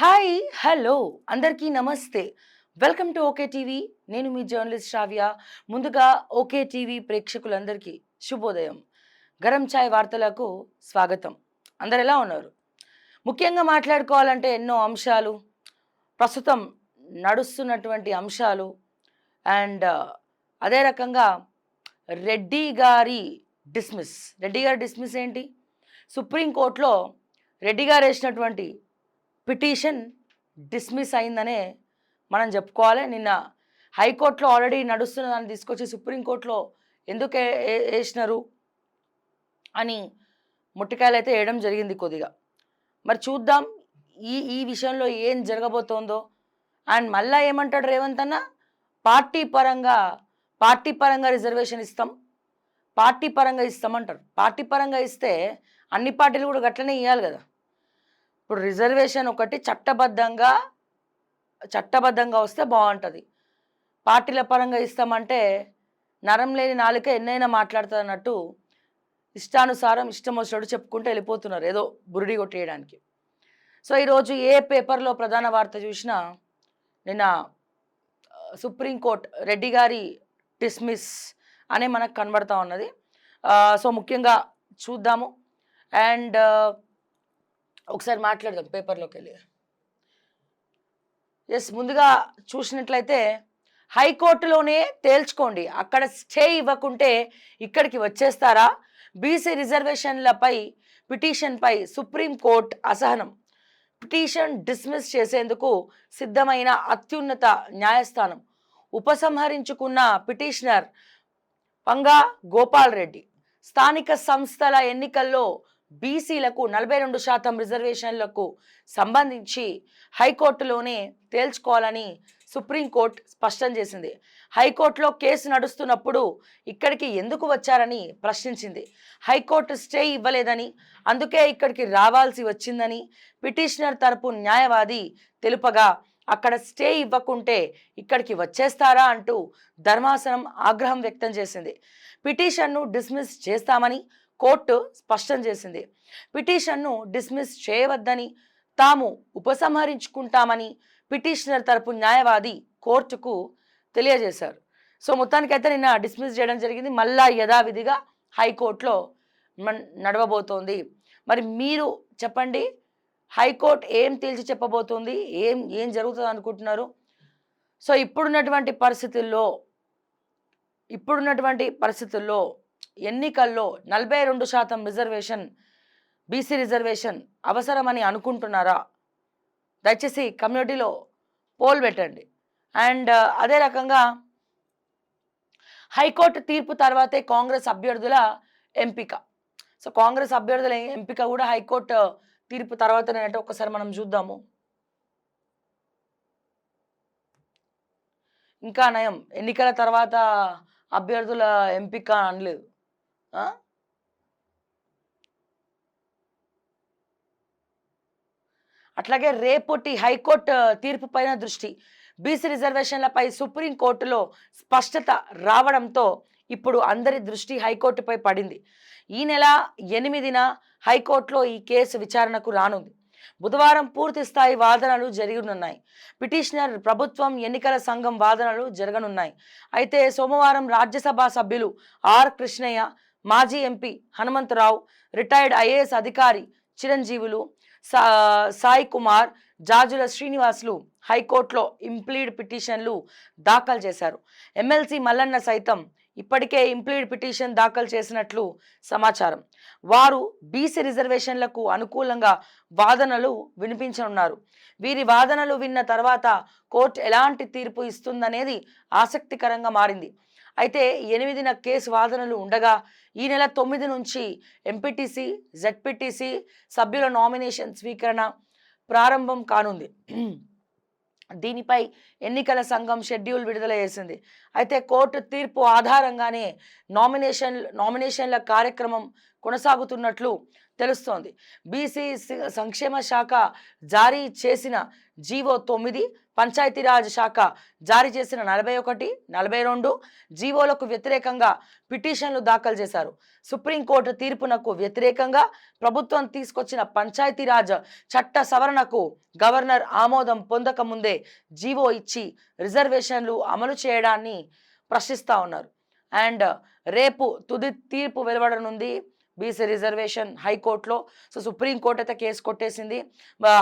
Hi hello అందరికీ నమస్తే. Welcome to okay TV. నేను మీ జర్నలిస్ట్ శ్రావ్య. ముందుగా ఓకే టీవీ ప్రేక్షకులందరికీ శుభోదయం. గరం ఛాయ్ వార్తలకు స్వాగతం. అందరు ఎలా ఉన్నారు? ముఖ్యంగా మాట్లాడుకోవాలంటే ఎన్నో అంశాలు, ప్రస్తుతం నడుస్తున్నటువంటి అంశాలు అండ్ అదే రకంగా రెడ్డి గారి రెడ్డి గారి డిస్మిస్ ఏంటి? సుప్రీంకోర్టులో రెడ్డి గారు వేసినటువంటి పిటిషన్ డిస్మిస్ అయిందనే మనం చెప్పుకోవాలి. నిన్న హైకోర్టులో ఆల్రెడీ నడుస్తున్న దాన్ని తీసుకొచ్చి సుప్రీంకోర్టులో ఎందుకు వేసినారు అని ముట్టికాయలు అయితే వేయడం జరిగింది కొద్దిగా. మరి చూద్దాం ఈ ఈ విషయంలో ఏం జరగబోతోందో. అండ్ మళ్ళా ఏమంటాడు రేవంత్ అన్న, పార్టీ పరంగా రిజర్వేషన్ ఇస్తాం, పార్టీ పరంగా ఇస్తామంటారు. పార్టీ పరంగా ఇస్తే అన్ని పార్టీలు కూడా గట్లనే ఇవ్వాలి కదా. ఇప్పుడు రిజర్వేషన్ ఒకటి చట్టబద్ధంగా వస్తే బాగుంటుంది. పార్టీల పరంగా ఇస్తామంటే నరం లేని నాలుక ఎన్నైనా మాట్లాడుతుంది అన్నట్టు ఇష్టానుసారం ఇష్టం వచ్చినట్టు చెప్పుకుంటూ వెళ్ళిపోతున్నారు ఏదో బురిడి కొట్టేయడానికి. సో ఈరోజు ఏ పేపర్లో ప్రధాన వార్త చూసినా నిన్న సుప్రీంకోర్టు రెడ్డి గారి డిస్మిస్ అనే మనకు కనబడతా ఉన్నది. సో ముఖ్యంగా చూద్దాము అండ్ ఒకసారి మాట్లాడదాం పేపర్లోకి వెళ్ళి. ముందుగా చూసినట్లయితే హైకోర్టులోనే తేల్చుకోండి, అక్కడ స్టే ఇవ్వకుంటే ఇక్కడికి వచ్చేస్తారా? బీసీ రిజర్వేషన్లపై పిటిషన్పై సుప్రీంకోర్టు అసహనం. పిటిషన్ డిస్మిస్ చేసేందుకు సిద్ధమైన అత్యున్నత న్యాయస్థానం ఉపసంహరించుకున్న పిటిషనర్ పంగా గోపాల్ రెడ్డి స్థానిక సంస్థల ఎన్నికల్లో బీసీలకు 42% రిజర్వేషన్లకు సంబంధించి హైకోర్టులోనే తేల్చుకోవాలని సుప్రీంకోర్టు స్పష్టం చేసింది. హైకోర్టులో కేసు నడుస్తున్నప్పుడు ఇక్కడికి ఎందుకు వచ్చారని ప్రశ్నించింది. హైకోర్టు స్టే ఇవ్వలేదని, అందుకే ఇక్కడికి రావాల్సి వచ్చిందని పిటిషనర్ తరపు న్యాయవాది తెలుపగా, అక్కడ స్టే ఇవ్వకుంటే ఇక్కడికి వచ్చేస్తారా అంటూ ధర్మాసనం ఆగ్రహం వ్యక్తం చేసింది. పిటిషన్ను డిస్మిస్ చేస్తామని కోర్టు స్పష్టం చేసింది. పిటిషన్ను డిస్మిస్ చేయవద్దని, తాము ఉపసంహరించుకుంటామని పిటిషనర్ తరపు న్యాయవాది కోర్టుకు తెలియజేశారు. సో మొత్తానికైతే నిన్న డిస్మిస్ చేయడం జరిగింది. మళ్ళా యథావిధిగా హైకోర్టులో నడవబోతోంది. మరి మీరు చెప్పండి, హైకోర్టు ఏం తేల్చి చెప్పబోతోంది, ఏం జరుగుతుంది అనుకుంటున్నారు? సో ఇప్పుడున్నటువంటి పరిస్థితుల్లో ఎన్నికల్లో 42% రిజర్వేషన్, బీసీ రిజర్వేషన్ అవసరమని అనుకుంటున్నారా? దయచేసి కమ్యూనిటీలో పోల్ పెట్టండి. అండ్ అదే రకంగా హైకోర్టు తీర్పు తర్వాతే కాంగ్రెస్ అభ్యర్థుల ఎంపిక. సో కాంగ్రెస్ అభ్యర్థుల ఎంపిక కూడా హైకోర్టు తీర్పు తర్వాతనే అంటే ఒకసారి మనం చూద్దాము. ఇంకా నయం, ఎన్నికల తర్వాత అభ్యర్థుల ఎంపిక అనలేదు. అట్లాగే రేపటి హైకోర్టు తీర్పు పైన దృష్టి. బీసీ రిజర్వేషన్లపై సుప్రీంకోర్టులో స్పష్టత రావడంతో ఇప్పుడు అందరి దృష్టి హైకోర్టుపై పడింది. ఈ నెల 8న హైకోర్టులో ఈ కేసు విచారణకు రానుంది. బుధవారం పూర్తి స్థాయి వాదనలు జరగనున్నాయి. పిటిషనర్, ప్రభుత్వం, ఎన్నికల సంఘం వాదనలు జరగనున్నాయి. అయితే సోమవారం రాజ్యసభ సభ్యులు ఆర్ కృష్ణయ్య, మాజీ ఎంపీ హనుమంతరావు, రిటైర్డ్ ఐఏఎస్ అధికారి చిరంజీవులు, సాయి కుమార్, జాజుల శ్రీనివాసులు హైకోర్టులో ఇంప్లీడ్ పిటిషన్లు దాఖలు చేశారు. ఎమ్మెల్సీ మల్లన్న సైతం ఇప్పటికే ఇంప్లీడ్ పిటిషన్ దాఖలు చేసినట్లు సమాచారం. వారు బీసీ రిజర్వేషన్లకు అనుకూలంగా వాదనలు వినిపించనున్నారు. వీరి వాదనలు విన్న తర్వాత కోర్టు ఎలాంటి తీర్పు ఇస్తుందనేది ఆసక్తికరంగా మారింది. అయితే 8న కేసు వాదనలు ఉండగా ఈ నెల 9 నుంచి ఎంపీటీసీ, జెడ్పీటీసీ సభ్యుల నామినేషన్ స్వీకరణ ప్రారంభం కానుంది. దీనిపై ఎన్నికల సంఘం షెడ్యూల్ విడుదల చేసింది. అయితే కోర్టు తీర్పు ఆధారంగానే నామినేషన్ల కార్యక్రమం కొనసాగుతున్నట్లు తెలుస్తోంది. బీసీ సంక్షేమ శాఖ జారీ చేసిన జీవో 9, పంచాయతీరాజ్ శాఖ జారీ చేసిన 41, 42 జీవోలకు వ్యతిరేకంగా పిటిషన్లు దాఖలు చేశారు. సుప్రీంకోర్టు తీర్పునకు వ్యతిరేకంగా ప్రభుత్వం తీసుకొచ్చిన పంచాయతీరాజ్ చట్ట సవరణకు గవర్నర్ ఆమోదం పొందకముందే జీవో ఇచ్చి రిజర్వేషన్లు అమలు చేయడాన్ని ప్రశ్నిస్తూ ఉన్నారు. అండ్ రేపు తుది తీర్పు వెలువడనుంది బీసీ రిజర్వేషన్ హైకోర్టులో. సో సుప్రీంకోర్టు అయితే కేసు కొట్టేసింది.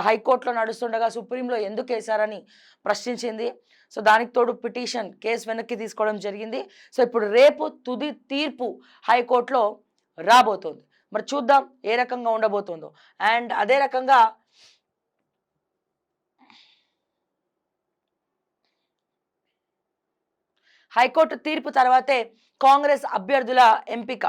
హైకోర్టులో నడుస్తుండగా సుప్రీంలో ఎందుకు వేశారని ప్రశ్నించింది. సో దానికి తోడు పిటిషన్ కేసు వెనక్కి తీసుకోవడం జరిగింది. సో ఇప్పుడు రేపు తుది తీర్పు హైకోర్టులో రాబోతోంది. మరి చూద్దాం ఏ రకంగా ఉండబోతుందో. అండ్ అదే రకంగా హైకోర్టు తీర్పు తర్వాతే కాంగ్రెస్ అభ్యర్థుల ఎంపిక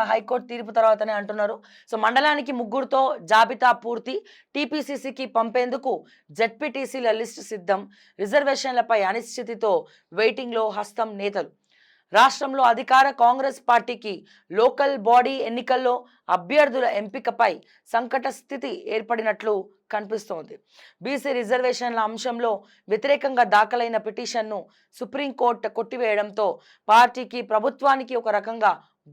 హైకోర్టు తీర్పు తర్వాతనే అంటున్నారు. సో మండలానికి 3తో జాబితా పూర్తి, టీపీసీసీకి పంపేందుకు జెడ్పీటీసీల లిస్టు సిద్ధం, రిజర్వేషన్లపై అనిశ్చితితో వెయిటింగ్లో హస్తం నేతలు. రాష్ట్రంలో అధికార కాంగ్రెస్ పార్టీకి లోకల్ బాడీ ఎన్నికల్లో అభ్యర్థుల ఎంపికపై సంకట స్థితి ఏర్పడినట్లు కనిపిస్తోంది. బీసీ రిజర్వేషన్ల అంశంలో వ్యతిరేకంగా దాఖలైన పిటిషన్ను సుప్రీంకోర్టు కొట్టివేయడంతో పార్టీకి ప్రభుత్వానికి ఒక రకంగా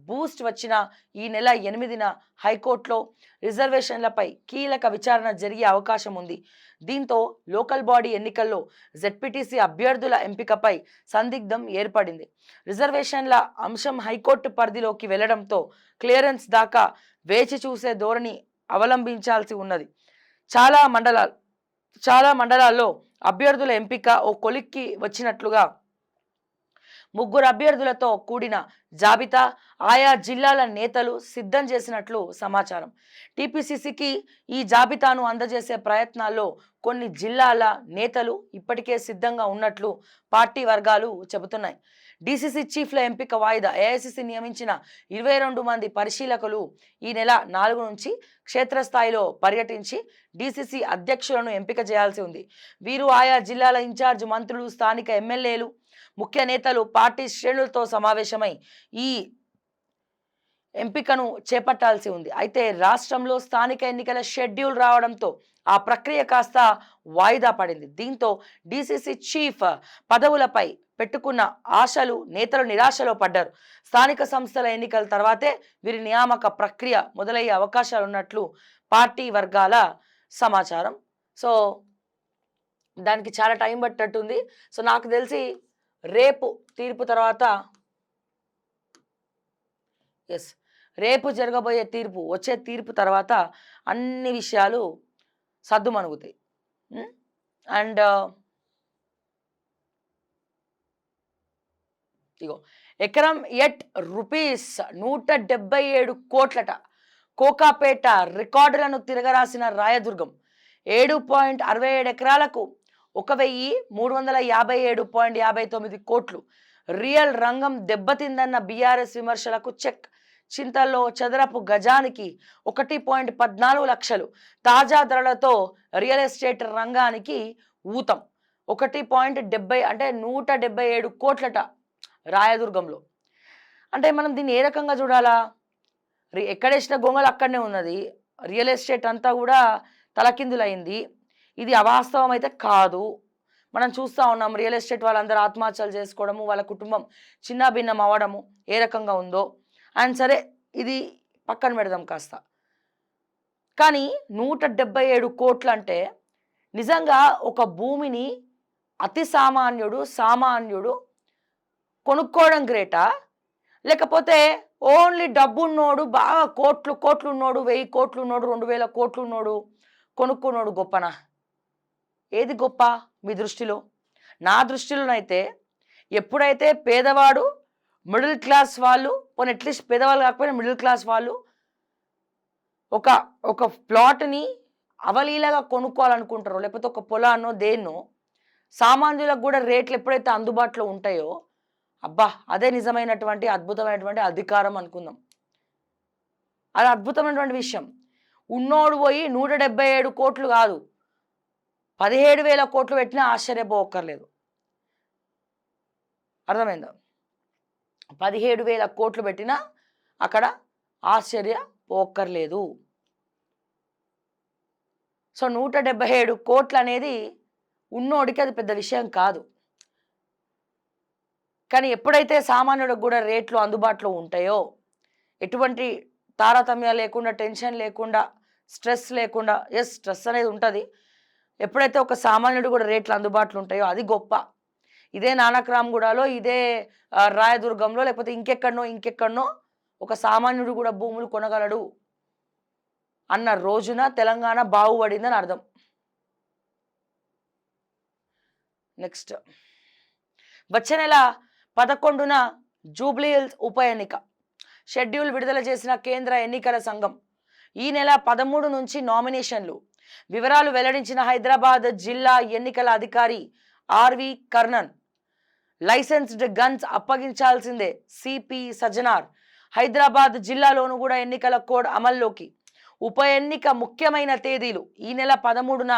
బూస్ట్ వచ్చిన ఈ నెల 8న హైకోర్టులో రిజర్వేషన్లపై కీలక విచారణ జరిగే అవకాశం ఉంది. దీంతో లోకల్ బాడీ ఎన్నికల్లో జెడ్పీటీసీ అభ్యర్థుల ఎంపికపై సందిగ్ధం ఏర్పడింది. రిజర్వేషన్ల అంశం హైకోర్టు పరిధిలోకి వెళ్లడంతో క్లియరెన్స్ దాకా వేచి చూసే ధోరణి అవలంబించాల్సి ఉన్నది. చాలా మండలాల్లో అభ్యర్థుల ఎంపిక ఓ కొలిక్కి వచ్చినట్లుగా 3 అభ్యర్థులతో కూడిన జాబితా ఆయా జిల్లాల నేతలు సిద్ధం చేసినట్లు సమాచారం. టీపీసీసీకి ఈ జాబితాను అందజేసే ప్రయత్నాల్లో కొన్ని జిల్లాల నేతలు ఇప్పటికే సిద్ధంగా ఉన్నట్లు పార్టీ వర్గాలు చెబుతున్నాయి. డీసీసీ చీఫ్ల ఎంపిక వాయిదా. ఏఐసీసీ నియమించిన 22 మంది పరిశీలకులు ఈ నెల 4 నుంచి క్షేత్రస్థాయిలో పర్యటించి డీసీసీ అధ్యక్షులను ఎంపిక చేయాల్సి ఉంది. వీరు ఆయా జిల్లాల ఇన్ఛార్జ్ మంత్రులు, స్థానిక ఎమ్మెల్యేలు, ముఖ్య నేతలు పార్టీ శ్రేణులతో సమావేశమై ఈ ఎంపికను చేపట్టాల్సి ఉంది. అయితే రాష్ట్రంలో స్థానిక ఎన్నికల షెడ్యూల్ రావడంతో ఆ ప్రక్రియ కాస్త వాయిదా పడింది. దీంతో డీసీసీ చీఫ్ పదవులపై పెట్టుకున్న ఆశలు నేతలు నిరాశలో పడ్డారు. స్థానిక సంస్థల ఎన్నికల తర్వాతే వీరి నియామక ప్రక్రియ మొదలయ్యే అవకాశాలు ఉన్నట్లు పార్టీ వర్గాల సమాచారం. సో దానికి చాలా టైం పట్టేట్టుంది. సో నాకు తెలిసి రేపు తీర్పు తర్వాత రేపు జరగబోయే తీర్పు, వచ్చే తీర్పు తర్వాత అన్ని విషయాలు సద్దుమణుగుతాయి. అండ్ ఇగో ఎకరం ఎట్ రూపీస్ 177 కోట్లట. కోకాపేట రికార్డులను తిరగరాసిన రాయదుర్గం. 7.67 ఎకరాలకు 1357.59 కోట్లు. రియల్ రంగం దెబ్బతిందన్న బీఆర్ఎస్ విమర్శలకు చెక్. చింతల్లో చదరపు గజానికి 1.14 లక్షలు. తాజా ధరలతో రియల్ ఎస్టేట్ రంగానికి ఊతం. 1.70 అంటే 177 కోట్లట రాయదుర్గంలో. అంటే మనం దీన్ని ఏ రకంగా చూడాలా? ఎక్కడేసిన గొంగలు అక్కడనే ఉన్నది. రియల్ ఎస్టేట్ అంతా కూడా తలకిందులైంది. ఇది అవాస్తవం అయితే కాదు. మనం చూస్తూ ఉన్నాం రియల్ ఎస్టేట్ వాళ్ళందరూ ఆత్మహత్యలు చేసుకోవడము, వాళ్ళ కుటుంబం చిన్నాభిన్నం అవ్వడము ఏ రకంగా ఉందో. అండ్ సరే ఇది పక్కన పెడదాం కాస్త. కానీ 177 కోట్లు అంటే నిజంగా ఒక భూమిని అతి సామాన్యుడు కొనుక్కోవడం గ్రేటా, లేకపోతే ఓన్లీ డబ్బున్నోడు, బాగా కోట్లు ఉన్నోడు, 1000 కోట్లు ఉన్నోడు, 2000 కోట్లు ఉన్నోడు కొనుక్కున్నోడు గొప్పనా? ఏది గొప్ప మీ దృష్టిలో? నా దృష్టిలోనైతే ఎప్పుడైతే పేదవాడు, మిడిల్ క్లాస్ వాళ్ళు, పోనీ అట్లీస్ట్ పేదవాళ్ళు కాకపోయినా మిడిల్ క్లాస్ వాళ్ళు ఒక ప్లాట్ని అవలీలగా కొనుక్కోవాలనుకుంటారో, లేకపోతే ఒక పొలాన్నో దేన్నో, సామాన్యులకు కూడా రేట్లు ఎప్పుడైతే అందుబాటులో ఉంటాయో, అబ్బా అదే నిజమైనటువంటి అద్భుతమైనటువంటి అధికారం అనుకుందాం. అది అద్భుతమైనటువంటి విషయం. ఉన్నోడు పోయి 177 కోట్లు కాదు, 17,000 కోట్లు పెట్టినా ఆశ్చర్యపోక్కర్లేదు. అర్థమైందా? 17,000 కోట్లు పెట్టినా అక్కడ ఆశ్చర్య పోక్కర్లేదు. సో 177 కోట్లు అనేది ఉన్నోడికి అది పెద్ద విషయం కాదు. కానీ ఎప్పుడైతే సామాన్యుడికి కూడా రేట్లు అందుబాటులో ఉంటాయో, ఎటువంటి తారతమ్యం లేకుండా, టెన్షన్ లేకుండా, స్ట్రెస్ లేకుండా, స్ట్రెస్ అనేది ఉంటుంది. ఎప్పుడైతే ఒక సామాన్యుడు కూడా రేట్లు అందుబాటులో ఉంటాయో అది గొప్ప. ఇదే నానక్రామ్గూడలో, ఇదే రాయదుర్గంలో, లేకపోతే ఇంకెక్కడనో ఒక సామాన్యుడు కూడా భూములు కొనగలడు అన్న రోజున తెలంగాణ బాగుపడిందని అర్థం. నెక్స్ట్, వచ్చే నెల 11న జూబ్లీహిల్స్ ఉప ఎన్నిక షెడ్యూల్ విడుదల చేసిన కేంద్ర ఎన్నికల సంఘం. ఈ నెల 13 నుంచి నామినేషన్లు. వివరాలు వెల్లడించిన హైదరాబాద్ జిల్లా ఎన్నికల అధికారి ఆర్వి కర్ణన్. లైసెన్స్డ్ గన్స్ అప్పగించాల్సిందే సిపి సజ్జనార్. హైదరాబాద్ జిల్లాలోనూ కూడా ఎన్నికల కోడ్ అమల్లోకి. ఉప ఎన్నిక ముఖ్యమైన తేదీలు. ఈ నెల 13న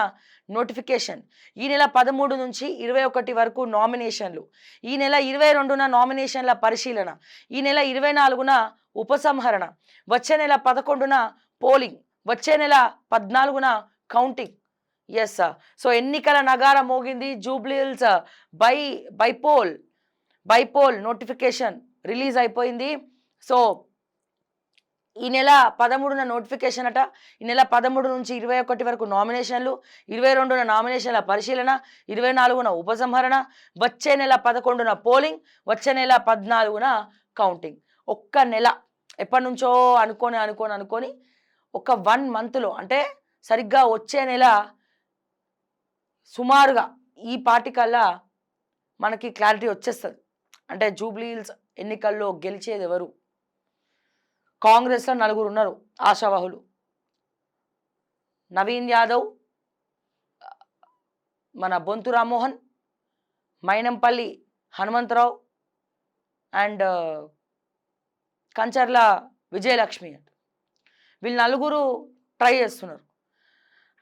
నోటిఫికేషన్. ఈ నెల 13 నుంచి 21 వరకు నామినేషన్లు. ఈ నెల 22న నామినేషన్ల పరిశీలన. ఈ నెల 24న ఉపసంహరణ. వచ్చే నెల 11న పోలింగ్. వచ్చే నెల 14న కౌంటింగ్. సో ఎన్నికల నగార మోగింది. జూబ్లీహిల్స్ బైపోల్ నోటిఫికేషన్ రిలీజ్ అయిపోయింది. సో ఈ నెల 13న నోటిఫికేషన్ అట. ఈ నెల 13 నుంచి 21 వరకు నామినేషన్లు. 22న నామినేషన్ల పరిశీలన. 24న ఉపసంహరణ. వచ్చే నెల 11న పోలింగ్. వచ్చే నెల 14న కౌంటింగ్. ఒక్క నెల ఎప్పటి నుంచో అనుకొని ఒక 1 మంత్లో, అంటే సరిగ్గా వచ్చే నెల సుమారుగా ఈ పార్టీకల్లా మనకి క్లారిటీ వచ్చేస్తుంది. అంటే జూబ్లీహిల్స్ ఎన్నికల్లో గెలిచేది ఎవరు? కాంగ్రెస్లో 4 ఉన్నారు ఆశావాహులు. నవీన్ యాదవ్, మన బొంతు రామ్మోహన్, మైనంపల్లి హనుమంతరావు అండ్ కంచర్ల విజయలక్ష్మి. వీళ్ళు 4 ట్రై చేస్తున్నారు.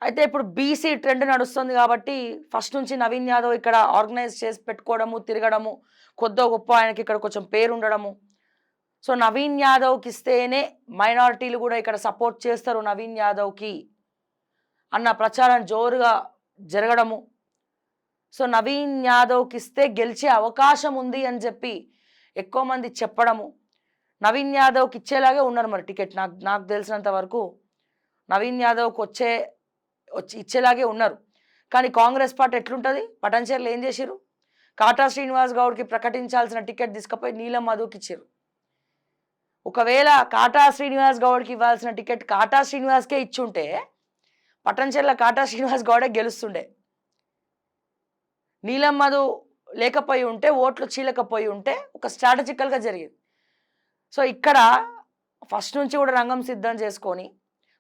అయితే ఇప్పుడు బీసీ ట్రెండ్ నడుస్తుంది కాబట్టి ఫస్ట్ నుంచి నవీన్ యాదవ్ ఇక్కడ ఆర్గనైజ్ చేసి పెట్టుకోవడము, తిరగడము, కొద్దో గొప్ప ఆయనకి ఇక్కడ కొంచెం పేరు ఉండడము. సో నవీన్ యాదవ్కి ఇస్తేనే మైనారిటీలు కూడా ఇక్కడ సపోర్ట్ చేస్తారు నవీన్ యాదవ్కి అన్న ప్రచారం జోరుగా జరగడము. సో నవీన్ యాదవ్కి ఇస్తే గెలిచే అవకాశం ఉంది అని చెప్పి ఎక్కువ మంది చెప్పడము. నవీన్ యాదవ్కి ఇచ్చేలాగే ఉన్నారు మరి టికెట్. నాకు తెలిసినంత వరకు నవీన్ యాదవ్కి ఇచ్చేలాగే ఉన్నారు. కానీ కాంగ్రెస్ పార్టీ ఎట్లుంటుంది? పటాన్చేరులో ఏం చేసిరు? కాటా శ్రీనివాస్ గౌడ్కి ప్రకటించాల్సిన టికెట్ తీసుకుపోయి నీలం మధుకి ఇచ్చారు. ఒకవేళ కాటా శ్రీనివాస్ గౌడ్కి ఇవ్వాల్సిన టికెట్ కాటా శ్రీనివాస్కే ఇచ్చుంటే పటాన్చేరులో కాటా శ్రీనివాస్ గౌడే గెలుస్తుండే. నీలం మధు లేకపోయి ఉంటే, ఓట్లు చీలకపోయి ఉంటే ఒక స్ట్రాటజికల్గా జరిగింది. సో ఇక్కడ ఫస్ట్ నుంచి కూడా రంగం సిద్ధం చేసుకొని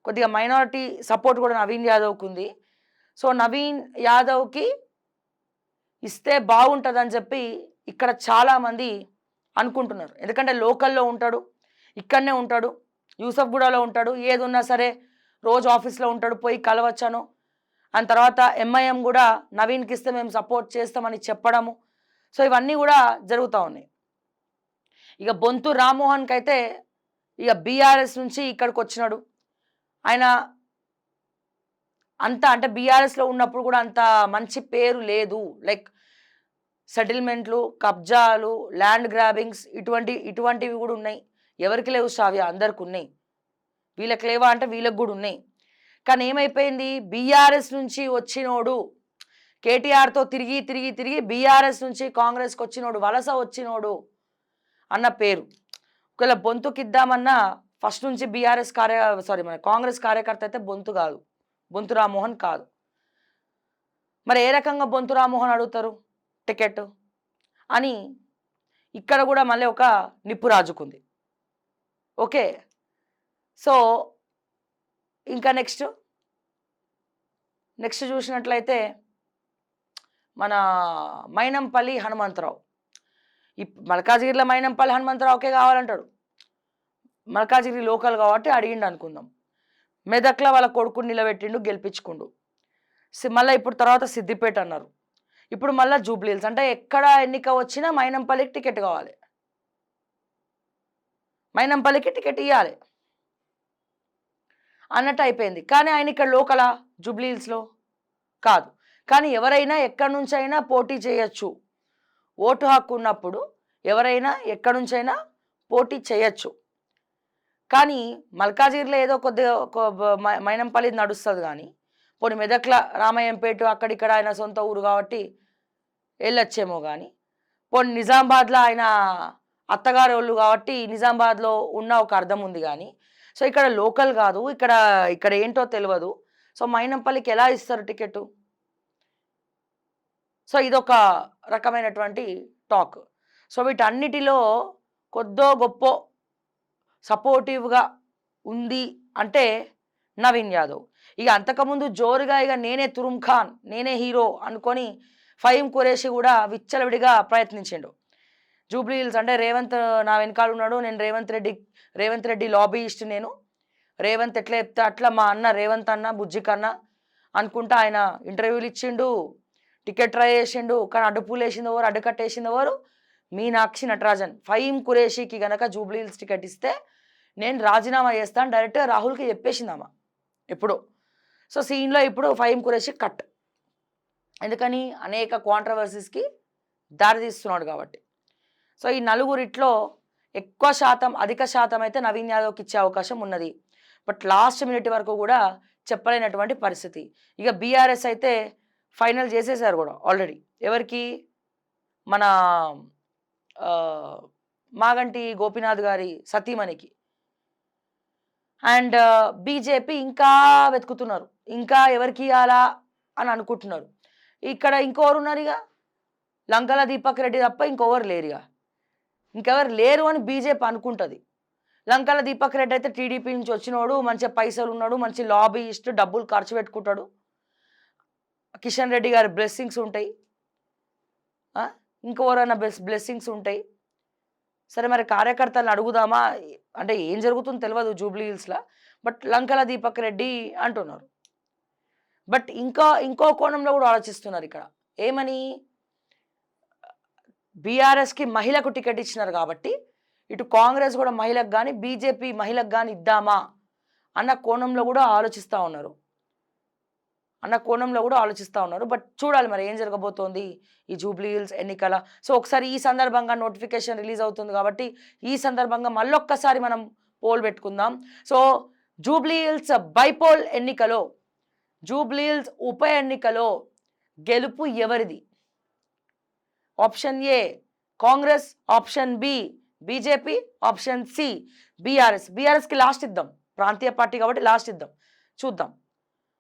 కొద్దిగా మైనారిటీ సపోర్ట్ కూడా నవీన్ యాదవ్కి ఉంది. సో నవీన్ యాదవ్కి ఇస్తే బాగుంటుందని చెప్పి ఇక్కడ చాలామంది అనుకుంటున్నారు. ఎందుకంటే లోకల్లో ఉంటాడు, ఇక్కడనే ఉంటాడు, యూసఫ్గూడలో ఉంటాడు, ఏది ఉన్నా సరే రోజు ఆఫీస్లో ఉంటాడు, పోయి కలవచ్చాను. అండ్ తర్వాత ఎంఐఎం కూడా నవీన్కి ఇస్తే మేము సపోర్ట్ చేస్తామని చెప్పడము. సో ఇవన్నీ కూడా జరుగుతూ ఉన్నాయి. ఇక బొంతు రామ్మోహన్కి అయితే ఇక బీఆర్ఎస్ నుంచి ఇక్కడికి వచ్చినాడు. ఆయన అంటే బీఆర్ఎస్లో ఉన్నప్పుడు కూడా అంత మంచి పేరు లేదు. లైక్ సెటిల్మెంట్లు, కబ్జాలు, ల్యాండ్ గ్రాబింగ్స్ ఇటువంటివి కూడా ఉన్నాయి. ఎవరికి లేవు శ్రావ్య? అందరికి ఉన్నాయి. వీళ్ళకి లేవా అంటే వీళ్ళకి కూడా ఉన్నాయి. కానీ ఏమైపోయింది? బీఆర్ఎస్ నుంచి వచ్చినోడు, కేటీఆర్తో తిరిగి బీఆర్ఎస్ నుంచి కాంగ్రెస్కి వచ్చినోడు, వలస వచ్చినోడు అన్న పేరు. ఒకవేళ బొంతుకి ఇద్దామన్నా ఫస్ట్ నుంచి మన కాంగ్రెస్ కార్యకర్త అయితే బొంతు కాదు, బొంతు రామ్మోహన్ కాదు. మరి ఏ రకంగా బొంతు రామ్మోహన్ అడుగుతారు టికెట్ అని ఇక్కడ కూడా మళ్ళీ ఒక నిప్పు రాజుకుంది. ఓకే, సో ఇంకా నెక్స్ట్ చూసినట్లయితే మన మైనంపల్లి హనుమంతరావు. ఈ మల్కాజిగిరిలో మైనంపల్లి హనుమంతరావుకే కావాలంటాడు. మల్కాజిగిరి లోకల్ కాబట్టి అడిగిండు అనుకుందాం. మెదక్లో వాళ్ళ కొడుకుని నిలబెట్టిండు, గెలిపించుకుండు. మళ్ళీ ఇప్పుడు తర్వాత సిద్దిపేట అన్నారు. ఇప్పుడు మళ్ళీ జూబ్లీహిల్స్. అంటే ఎక్కడ ఎన్నిక వచ్చినా మైనంపల్లికి టికెట్ కావాలి, మైనంపల్లికి టికెట్ ఇవ్వాలి. అన్నట్టు అయిపోయింది. కానీ ఆయన ఇక్కడ లోకలా జూబ్లీ హిల్స్‌లో కాదు. కానీ ఎవరైనా ఎక్కడి నుంచైనా పోటీ చేయొచ్చు. ఓటు హక్కు ఉన్నప్పుడు ఎవరైనా ఎక్కడి నుంచైనా పోటీ చేయొచ్చు. కానీ మల్కాజిగిరిలో ఏదో కొద్దిగా మైనంపల్లిది నడుస్తది గానీ, పోనీ మెదక్ల రామయ్యంపేట అక్కడిక్కడ ఆయన సొంత ఊరు కాబట్టి వెళ్ళొచ్చేమో గానీ, పోనీ నిజామాబాద్‌లో ఆయన అత్తగారోళ్ళు కాబట్టి నిజామాబాద్‌లో ఉన్న ఒక అర్థం ఉంది గానీ, సో ఇక్కడ లోకల్ కాదు. ఇక్కడ ఏంటో తెలవదు. సో మైనంపల్లికి ఎలా ఇస్తారు టికెటు? సో ఇదొక రకమైనటువంటి టాక్. సో వీటన్నిటిలో కొద్దో గొప్పో సపోర్టివ్‌గా ఉంది అంటే నవీన్ యాదవ్. ఇక అంతకుముందు జోరుగా ఇక నేనే తురుమ్ ఖాన్, నేనే హీరో అనుకొని ఫహీమ్ ఖురేషి కూడా విచ్చలవిడిగా ప్రయత్నించిండు. జూబ్లీ హిల్స్ అంటే రేవంత్ నా వెనకాల ఉన్నాడు, నేను రేవంత్ రెడ్డి లాబీయిస్ట్ నేను. రేవంత్ ఎట్లా చెప్తే అట్లా మా అన్న రేవంత్ అన్న బుజ్జి కన్నా అనుకుంటా ఆయన ఇంటర్వ్యూలు ఇచ్చిండు, టికెట్ ట్రై చేసిండు. కానీ అడ్డుకట్టేసింది ఎవరు? మీనాక్షి నటరాజన్. ఫహీమ్ ఖురేషికి గనక జూబ్లీ హిల్స్ టికెట్ ఇస్తే నేను రాజీనామా చేస్తాను డైరెక్ట్గా రాహుల్కి చెప్పేసిందమ్మా ఎప్పుడు. సో సీన్లో ఇప్పుడు ఫహీమ్ ఖురేషి కట్. ఎందుకని అనేక కాంట్రవర్సీస్కి దారితీస్తున్నాడు కాబట్టి. సో ఈ నలుగురిట్లో అధిక శాతం అయితే నవీన్ యాదవ్కి ఇచ్చే అవకాశం ఉన్నది. బట్ లాస్ట్ మినిట్ వరకు కూడా చెప్పలేనటువంటి పరిస్థితి. ఇక బీఆర్ఎస్ అయితే ఫైనల్ చేసేసారు కూడా ఆల్రెడీ. ఎవరికి? మన మాగంటి గోపీనాథ్ గారి సతీమణికి. అండ్ బీజేపీ ఇంకా వెతుకుతున్నారు, ఇంకా ఎవరికి ఇవ్వాలా అని అనుకుంటున్నారు. ఇక్కడ ఇంకెవరు ఉన్నారు? ఇక లంకల దీపక్ రెడ్డి తప్ప ఇంకెవరు లేరు. ఇంకెవరు లేరు అని బీజేపీ అనుకుంటుంది. లంకల దీపక్ రెడ్డి అయితే టీడీపీ నుంచి వచ్చినోడు, మంచి పైసలు ఉన్నాడు, మంచి లాబీయిస్ట్, డబ్బులు ఖర్చు పెట్టుకుంటాడు. కిషన్ రెడ్డి గారి బ్లెస్సింగ్స్ ఉంటాయి, ఇంకెవరైనా బ్లెస్సింగ్స్ ఉంటాయి. సరే మరి కార్యకర్తలను అడుగుదామా అంటే ఏం జరుగుతుందో తెలియదు జూబ్లీ హిల్స్లో. బట్ లంకల దీపక్ రెడ్డి అంటున్నారు. బట్ ఇంకో కోణంలో కూడా ఆలోచిస్తున్నారు ఇక్కడ. ఏమని? బీఆర్ఎస్కి మహిళకు టికెట్ ఇచ్చినారు కాబట్టి ఇటు కాంగ్రెస్ కూడా మహిళకు కానీ బీజేపీ మహిళకు కానీ ఇద్దామా అన్న కోణంలో కూడా ఆలోచిస్తూ ఉన్నారు. బట్ చూడాలి మరి ఏం జరగబోతోంది ఈ జూబ్లీ హిల్స్ ఎన్నికల. సో ఒకసారి ఈ సందర్భంగా నోటిఫికేషన్ రిలీజ్ అవుతుంది కాబట్టి ఈ సందర్భంగా మళ్ళొక్కసారి మనం పోల్ పెట్టుకుందాం. సో జూబ్లీ హిల్స్ బైపోల్ ఎన్నికలో, జూబ్లీ హిల్స్ ఉప ఎన్నికలో గెలుపు ఎవరిది? Option A Congress, option B BJP, option C BRS. బీఆర్ఎస్కి లాస్ట్ ఇద్దాం, ప్రాంతీయ పార్టీ కాబట్టి లాస్ట్ ఇద్దాం, చూద్దాం.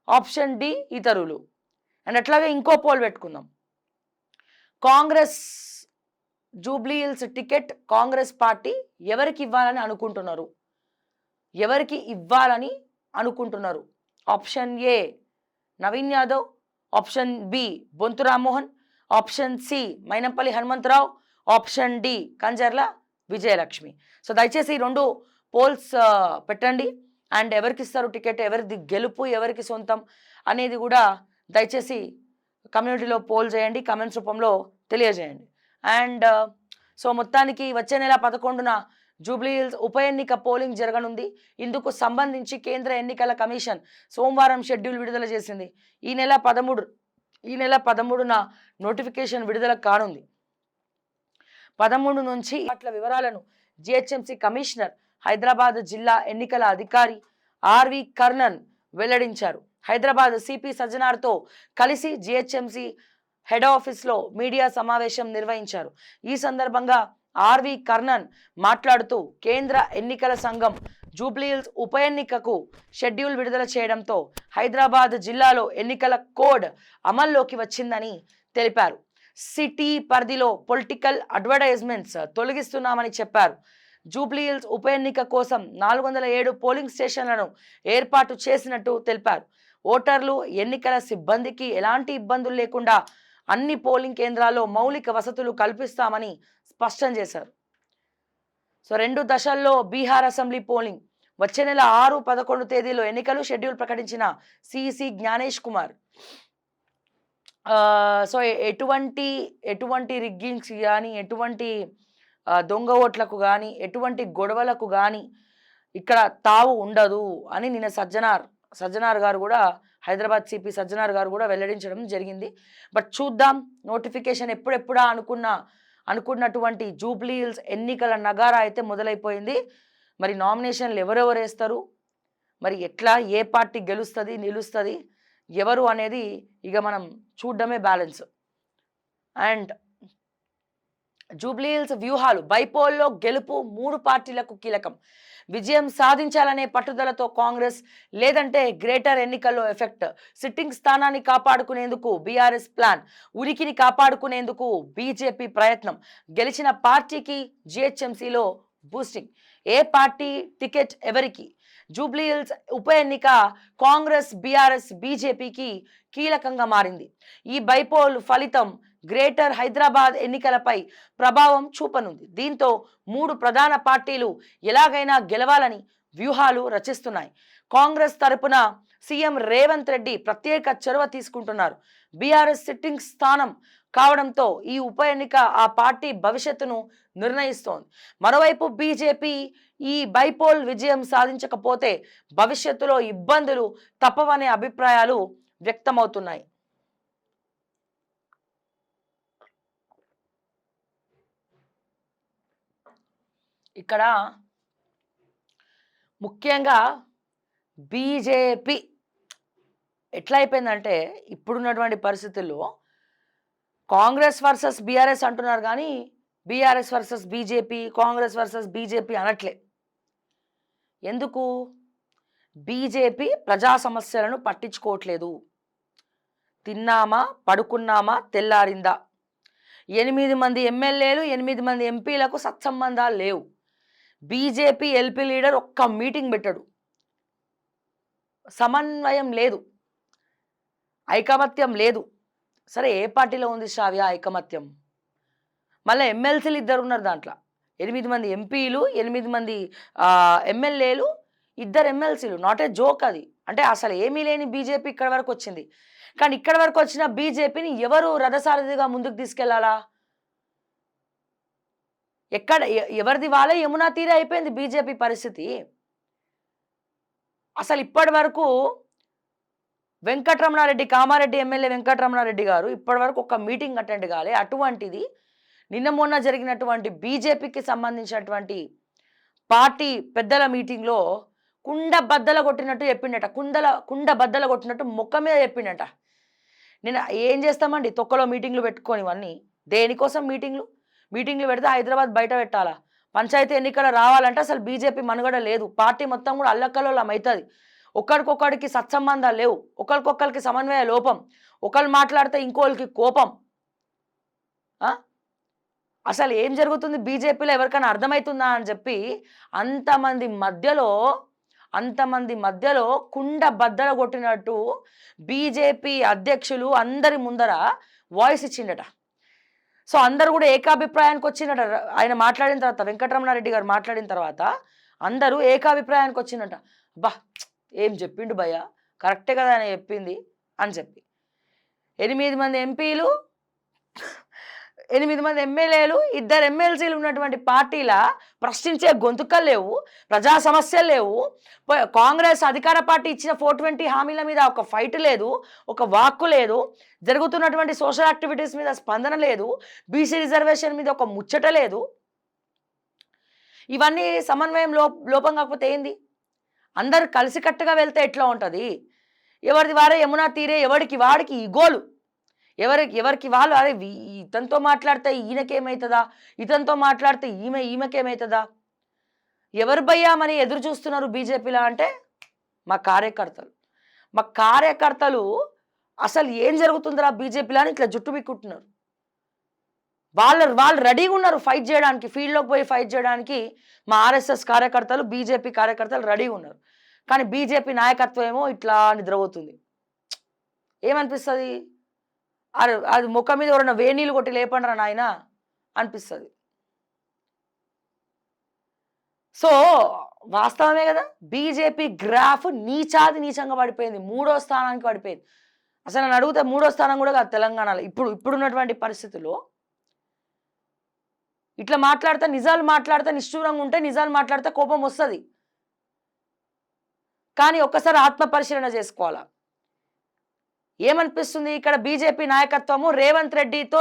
ఆప్షన్ డి ఇతరులు. అండ్ అట్లాగే ఇంకో పోల్ పెట్టుకుందాం. కాంగ్రెస్ జూబ్లీ హిల్స్ టికెట్ కాంగ్రెస్ పార్టీ ఎవరికి ఇవ్వాలని అనుకుంటున్నారు? Option A Naveen Yadav, option B Bonthu Rammohan, option C Mynampally Hanumantharao, option D Kanjarla Vijayalakshmi. So దయచేసి ఈ 2 పోల్స్ పెట్టండి. అండ్ ఎవరికి ఇస్తారు టికెట్, ఎవరిది గెలుపు, ఎవరికి సొంతం అనేది కూడా దయచేసి కమ్యూనిటీలో పోల్ చేయండి, కమెంట్స్ రూపంలో తెలియజేయండి. అండ్ సో మొత్తానికి వచ్చే నెల 11న జూబ్లీ హిల్స్ ఉప ఎన్నిక పోలింగ్ జరగనుంది. ఇందుకు సంబంధించి కేంద్ర ఎన్నికల కమిషన్ సోమవారం షెడ్యూల్ విడుదల చేసింది. ఈ నెల 13న నోటిఫికేషన్ విడుదల కానుంది. 13 నుంచి అట్ల వివరాలను జిహెచ్ఎంసీ కమిషనర్, హైదరాబాద్ జిల్లా ఎన్నికల అధికారి ఆర్వి కర్ణన్ వెల్లడించారు. హైదరాబాద్ సిపి సజ్జనార్తో కలిసి జిహెచ్ఎంసీ హెడ్ ఆఫీస్లో మీడియా సమావేశం నిర్వహించారు. ఈ సందర్భంగా ఆర్వి కర్ణన్ మాట్లాడుతూ కేంద్ర ఎన్నికల సంఘం జూబ్లీ హిల్స్ ఉప ఎన్నికకు షెడ్యూల్ విడుదల చేయడంతో హైదరాబాద్ జిల్లాలో ఎన్నికల కోడ్ అమల్లోకి వచ్చిందని తెలిపారు. సిటీ పరిధిలో పొలిటికల్ అడ్వర్టైజ్మెంట్స్ తొలగిస్తున్నామని చెప్పారు. జూబ్లీ హిల్స్ ఉప ఎన్నిక కోసం 407 పోలింగ్ స్టేషన్లను ఏర్పాటు చేసినట్టు తెలిపారు. ఓటర్లు, ఎన్నికల సిబ్బందికి ఎలాంటి ఇబ్బందులు లేకుండా అన్ని పోలింగ్ కేంద్రాల్లో మౌలిక వసతులు కల్పిస్తామని స్పష్టం చేశారు. సో 2 దశల్లో బీహార్ అసెంబ్లీ పోలింగ్ వచ్చే నెల 6, 11 తేదీలో ఎన్నికలు షెడ్యూల్ ప్రకటించిన సిసి జ్ఞానేష్ కుమార్. సో ఎటువంటి రిగ్గింగ్స్ కానీ, ఎటువంటి దొంగ ఓట్లకు కానీ, ఎటువంటి గొడవలకు కానీ ఇక్కడ తావు ఉండదు అని నిన్న సజ్జనార్ గారు కూడా, హైదరాబాద్ సిపి సజ్జనార్ గారు కూడా వెల్లడించడం జరిగింది. బట్ చూద్దాం, నోటిఫికేషన్ ఎప్పుడెప్పుడా అనుకున్నటువంటి జూబ్లీ హిల్స్ ఎన్నికల నగారా అయితే మొదలైపోయింది. మరి నామినేషన్లు ఎవరెవరు వేస్తారు, మరి ఎట్లా, ఏ పార్టీ గెలుస్తుంది నిలుస్తుంది ఎవరు అనేది ఇక మనం చూడడమే బ్యాలెన్స్. అండ్ జూబ్లీ హిల్స్ వ్యూహాలు, బైపోల్లో గెలుపు 3 పార్టీలకు కీలకం. విజయం సాధించాలనే పట్టుదలతో కాంగ్రెస్, లేదంటే గ్రేటర్ ఎన్నికల్లో ఎఫెక్ట్. సిట్టింగ్ స్థానాన్ని కాపాడుకునేందుకు బీఆర్ఎస్ ప్లాన్, ఉనికిని కాపాడుకునేందుకు బీజేపీ ప్రయత్నం. గెలిచిన పార్టీకి జిహెచ్ఎంసీలో బూస్టింగ్. ఏ పార్టీ టికెట్ ఎవరికి? జూబ్లీ హిల్స్ ఉప ఎన్నిక కాంగ్రెస్, బీఆర్ఎస్, బీజేపీకి కీలకంగా మారింది. ఈ బైపోల్ ఫలితం గ్రేటర్ హైదరాబాద్ ఎన్నికలపై ప్రభావం చూపనుంది. దీంతో 3 ప్రధాన పార్టీలు ఎలాగైనా గెలవాలని వ్యూహాలు రచిస్తున్నాయి. కాంగ్రెస్ తరపున సీఎం రేవంత్ రెడ్డి ప్రత్యేక చొరవ తీసుకుంటున్నారు. బీఆర్ఎస్ సిట్టింగ్ స్థానం కావడంతో ఈ ఉప ఎన్నిక ఆ పార్టీ భవిష్యత్తును నిర్ణయిస్తోంది. మరోవైపు బీజేపీ ఈ బైపోల్ విజయం సాధించకపోతే భవిష్యత్తులో ఇబ్బందులు తప్పవనే అభిప్రాయాలు వ్యక్తమవుతున్నాయి. ఇక్కడ ముఖ్యంగా బీజేపీ ఎట్లా అయిపోయిందంటే, ఇప్పుడున్నటువంటి పరిస్థితుల్లో కాంగ్రెస్ వర్సెస్ బీఆర్ఎస్ అంటున్నారు కానీ BRS versus BJP, Congress versus BJP అనట్లే. ఎందుకు? బీజేపీ ప్రజా సమస్యలను పట్టించుకోవట్లేదు. తిన్నామా, పడుకున్నామా, తెల్లారిందా, 8 మంది ఎమ్మెల్యేలు, 8 మంది ఎంపీలకు సత్సంబంధాలు లేవు. బీజేపీ ఎల్పీ లీడర్ ఒక్క మీటింగ్ పెట్టాడు. సమన్వయం లేదు, ఐకమత్యం లేదు. సరే, ఏ పార్టీలో ఉంది శ్రావ్య ఐకమత్యం? మళ్ళీ ఎమ్మెల్సీలు 2 ఉన్నారు దాంట్లో. 8 మంది ఎంపీలు, 8 మంది ఎమ్మెల్యేలు, 2 ఎమ్మెల్సీలు. నాట్ ఏ జోక్ అది. అంటే అసలు ఏమీ లేని బీజేపీ ఇక్కడ వరకు వచ్చింది. కానీ ఇక్కడ వరకు వచ్చిన బీజేపీని ఎవరు రథసారథిగా ముందుకు తీసుకెళ్లాలా? ఎక్కడ ఎవరిది వాళ్ళే యమునా తీరే అయిపోయింది బీజేపీ పరిస్థితి. అసలు ఇప్పటి వరకు వెంకటరమణారెడ్డి, కామారెడ్డి ఎమ్మెల్యే వెంకటరమణారెడ్డి గారు ఇప్పటి వరకు ఒక మీటింగ్ అటెండ్ కాలే. అటువంటిది నిన్న మొన్న జరిగినటువంటి బీజేపీకి సంబంధించినటువంటి పార్టీ పెద్దల మీటింగ్లో కుండ బద్దల కొట్టినట్టు చెప్పిండట. కుండ బద్దల కొట్టినట్టు ముఖం మీద చెప్పిండట. నేను ఏం చేస్తామండి తొక్కలో మీటింగ్లు పెట్టుకొని, ఇవన్నీ దేనికోసం మీటింగ్లు పెడితే హైదరాబాద్ బయట పెట్టాలా? పంచాయతీ ఎన్నికలు రావాలంటే అసలు బీజేపీ మనుగడ లేదు. పార్టీ మొత్తం కూడా అల్లకల్లోలం అవుతుంది. ఒకరికొకరికి సత్సంబంధాలు లేవు, ఒకరికొకరికి సమన్వయ లోపం, ఒకరు మాట్లాడితే ఇంకోళ్ళకి కోపం. అసలు ఏం జరుగుతుంది బీజేపీలో ఎవరికైనా అర్థమవుతుందా అని చెప్పి అంతమంది మధ్యలో కుండ బద్దల కొట్టినట్టు బీజేపీ అధ్యక్షులు అందరి ముందర వాయిస్ ఇచ్చిండట. సో అందరూ కూడా ఏకాభిప్రాయానికి వచ్చిందట. ఆయన మాట్లాడిన తర్వాత, వెంకటరమణారెడ్డి గారు మాట్లాడిన తర్వాత అందరూ ఏకాభిప్రాయానికి వచ్చిందట. బా ఏం చెప్పిండు భయ్య, కరెక్టే కదా ఆయన చెప్పింది అని చెప్పి. 8 మంది ఎంపీలు, 8 మంది ఎమ్మెల్యేలు, 2 ఎమ్మెల్సీలు ఉన్నటువంటి పార్టీల ప్రశ్నించే గొంతుకలు లేవు, ప్రజా సమస్యలు లేవు. కాంగ్రెస్ అధికార పార్టీ ఇచ్చిన 420 హామీల మీద ఒక ఫైట్ లేదు, ఒక వాక్కు లేదు, జరుగుతున్నటువంటి సోషల్ యాక్టివిటీస్ మీద స్పందన లేదు, బీసీ రిజర్వేషన్ మీద ఒక ముచ్చట లేదు. ఇవన్నీ సమన్వయం లోపం కాకపోతే ఏంది? అందరు కలిసికట్టుగా వెళ్తే ఎట్లా ఉంటుంది? ఎవరిది వారే యమునా తీరే, ఎవరికి వాడికి ఈగోలు, ఎవరికి వాళ్ళు, అరే ఇతనితో మాట్లాడితే ఈయనకేమవుతుందా, ఇతనితో మాట్లాడితే ఈమెకేమవుతుందా? ఎవరు భయ్యా మరి ఎదురు చూస్తున్నారు బీజేపీలో అంటే మా కార్యకర్తలు అసలు ఏం జరుగుతుందిరా బీజేపీలో అని ఇట్లా జుట్టు బిక్కుంటున్నారు. వాళ్ళు రెడీగా ఉన్నారు ఫైట్ చేయడానికి, ఫీల్డ్లోకి పోయి ఫైట్ చేయడానికి. మా ఆర్ఎస్ఎస్ కార్యకర్తలు, బీజేపీ కార్యకర్తలు రెడీగా ఉన్నారు. కానీ బీజేపీ నాయకత్వం ఏమో ఇట్లా నిద్రపోతుంది. ఏమనిపిస్తుంది? అది ముఖం మీద ఎవరైనా వేణీళ్ళు కొట్టి లేపండిరా నాయన అనిపిస్తుంది. సో వాస్తవమే కదా, బీజేపీ గ్రాఫ్ నీచంగా పడిపోయింది, 3వ స్థానానికి పడిపోయింది. అసలు నన్ను అడిగితే 3వ స్థానం కూడా కాదు తెలంగాణలో ఇప్పుడున్నటువంటి పరిస్థితుల్లో. ఇట్లా నిజాలు మాట్లాడితే నిష్ఠూరంగా ఉంటే, నిజాలు మాట్లాడితే కోపం వస్తుంది. కానీ ఒక్కసారి ఆత్మ పరిశీలన చేసుకోవాలా. ఏమనిపిస్తుంది ఇక్కడ బీజేపీ నాయకత్వము రేవంత్ రెడ్డితో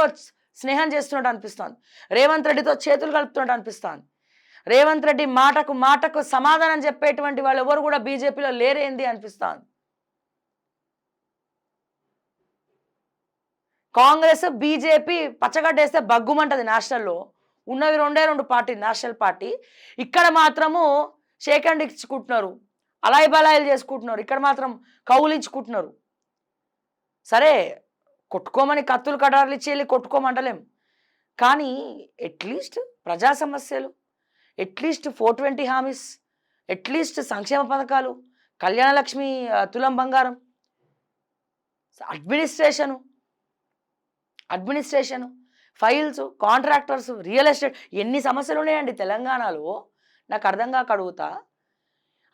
స్నేహం చేస్తున్నట్టు అనిపిస్తోంది, రేవంత్ రెడ్డితో చేతులు కలుపుతున్నట్టు అనిపిస్తోంది. రేవంత్ రెడ్డి మాటకు సమాధానం చెప్పేటువంటి వాళ్ళు ఎవరు కూడా బీజేపీలో లేరేంది అనిపిస్తోంది. కాంగ్రెస్ బీజేపీ పచ్చగడ్డేస్తే బగ్గుమంటది. నేషనల్లో ఉన్నవి రెండు పార్టీ, నేషనల్ పార్టీ. ఇక్కడ మాత్రము షేక్ హ్యాండ్ ఇచ్చుకుంటున్నారు, అలాయి బలాయిలు చేసుకుంటున్నారు, ఇక్కడ మాత్రం కౌలించుకుంటున్నారు. సరే కొట్టుకోమని కత్తులు కటార్లు ఇచ్చి వెళ్ళి కొట్టుకోమంటలేం, కానీ అట్లీస్ట్ ప్రజా సమస్యలు, అట్లీస్ట్ 420 హామీస్, అట్లీస్ట్ సంక్షేమ పథకాలు, కళ్యాణలక్ష్మి, తులం బంగారం, administration, files, contractors, real estate, ఎన్ని సమస్యలు ఉన్నాయండి తెలంగాణలో. నాకు అర్థం కాక అడుగుతా,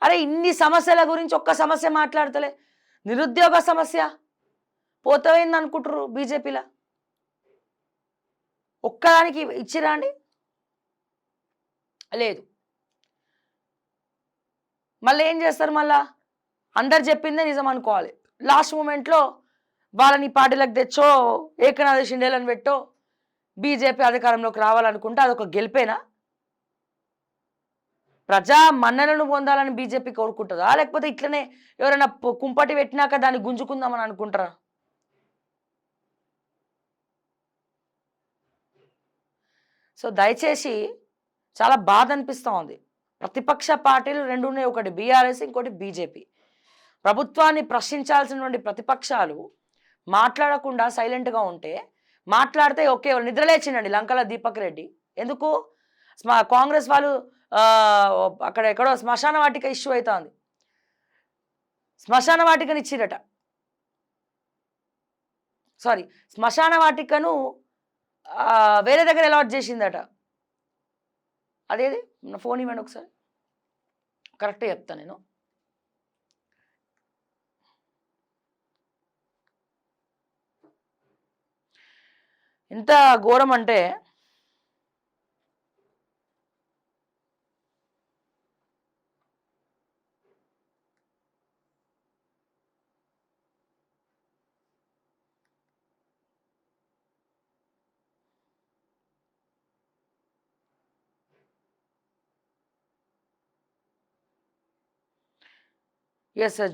అరే ఇన్ని సమస్యల గురించి ఒక్క సమస్య మాట్లాడతలే. నిరుద్యోగ సమస్య పోతమైంది అనుకుంటారు బీజేపీలో, ఒక్కదానికి ఇచ్చిరా అండి? లేదు. మళ్ళీ ఏం చేస్తారు, మళ్ళా అందరు చెప్పిందే నిజం అనుకోవాలి. లాస్ట్ మూమెంట్లో వాళ్ళని పార్టీలకు తెచ్చో ఏకనాథ షిండేలను పెట్టో బీజేపీ అధికారంలోకి రావాలనుకుంటే అదొక గెలిపేనా? ప్రజా మన్ననలను పొందాలని బీజేపీ కోరుకుంటుందా, లేకపోతే ఇట్లనే ఎవరైనా కుంపటి పెట్టినాక దాన్ని గుంజుకుందామని అనుకుంటారా? సో దయచేసి చాలా బాధ అనిపిస్తూ ఉంది. ప్రతిపక్ష పార్టీలు రెండు ఉన్నాయి, ఒకటి బీఆర్ఎస్, ఇంకోటి బీజేపీ. ప్రభుత్వాన్ని ప్రశ్నించాల్సినటువంటి ప్రతిపక్షాలు మాట్లాడకుండా సైలెంట్గా ఉంటే, మాట్లాడితే ఓకే నిద్రలేచిండండి లంకల దీపక్ రెడ్డి. ఎందుకు కాంగ్రెస్ వాళ్ళు అక్కడ ఎక్కడో శ్మశాన వాటిక ఇష్యూ అవుతుంది, శ్మశాన వాటికను ఇచ్చిరట, సారీ శ్మశాన వాటికను వేరే దగ్గర అలాట్ చేసిందట. అదేది నా ఫోన్ ఇవ్వండి ఒకసారి, కరెక్ట్గా చెప్తాను నేను. ఎంత ఘోరం అంటే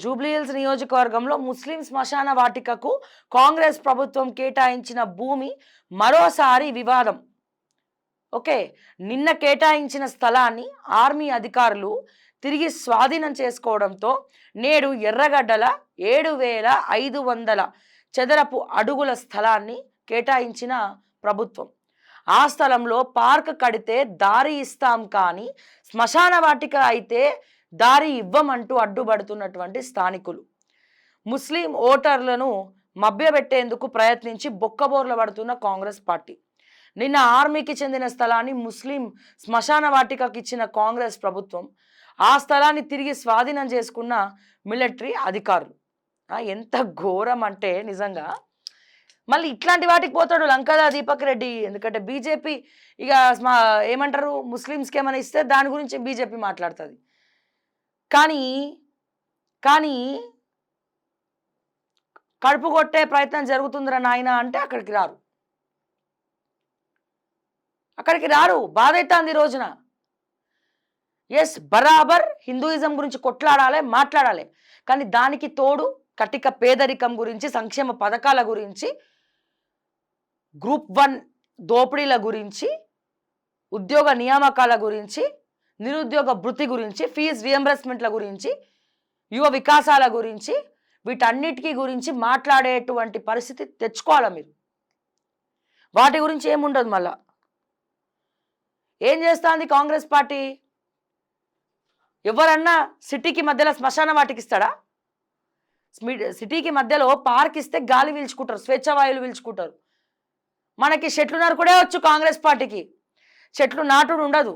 జూబ్లీహిల్స్ నియోజకవర్గంలో ముస్లిం శ్మశాన వాటికకు కాంగ్రెస్ ప్రభుత్వం కేటాయించిన భూమి మరోసారి వివాదం. ఓకే, నిన్న కేటాయించిన స్థలాన్ని ఆర్మీ అధికారులు తిరిగి స్వాధీనం చేసుకోవడంతో నేడు ఎర్రగడ్డల 7,500 చదరపు అడుగుల స్థలాన్ని కేటాయించిన ప్రభుత్వం. ఆ స్థలంలో పార్క్ కడితే దారి ఇస్తాం, కానీ శ్మశాన వాటిక అయితే దారి ఇవ్వమంటూ అడ్డుపడుతున్నటువంటి స్థానికులు ముస్లిం ఓటర్లను మభ్యపెట్టేందుకు ప్రయత్నించి బొక్కబోర్ల పడుతున్న కాంగ్రెస్ పార్టీ. నిన్న ఆర్మీకి చెందిన స్థలాన్ని ముస్లిం శ్మశాన వాటికకి ఇచ్చిన కాంగ్రెస్ ప్రభుత్వం ఆ స్థలాన్ని తిరిగి స్వాధీనం చేసుకున్న మిలిటరీ అధికారులు. ఎంత ఘోరం అంటే నిజంగా. మళ్ళీ ఇట్లాంటి వాటికి పోతాడు లంకదా దీపక్ రెడ్డి. ఎందుకంటే బీజేపీ ఇక ఏమంటారు, ముస్లిమ్స్కి ఏమైనా ఇస్తే దాని గురించి బీజేపీ మాట్లాడుతుంది. కానీ కడుపు కొట్టే ప్రయత్నం జరుగుతుందిరా నాయన అంటే అక్కడికి రారు. బాధ అవుతుంది ఈ రోజున. ఎస్, బరాబర్ హిందూయిజం గురించి కొట్లాడాలి, మాట్లాడాలి, కానీ దానికి తోడు కటిక పేదరికం గురించి, సంక్షేమ పథకాల గురించి, గ్రూప్ 1 దోపిడీల గురించి, ఉద్యోగ నియామకాల గురించి, నిరుద్యోగ భృతి గురించి, ఫీజు రియంబర్స్మెంట్ల గురించి, యువ వికాసాల గురించి, వీటన్నిటికీ గురించి మాట్లాడేటువంటి పరిస్థితి తెచ్చుకోవాలి మీరు. వాటి గురించి ఏముండదు. మళ్ళా ఏం చేస్తుంది కాంగ్రెస్ పార్టీ? ఎవరన్నా సిటీకి మధ్యలో శ్మశాన వాటికి ఇస్తాడా? సిటీకి మధ్యలో పార్క్ ఇస్తే గాలి పీల్చుకుంటారు, స్వేచ్ఛావాయువులు పీల్చుకుంటారు. మనకి చెట్లు నరుకుడే వచ్చు కాంగ్రెస్ పార్టీకి, చెట్లు నాటుడు ఉండదు.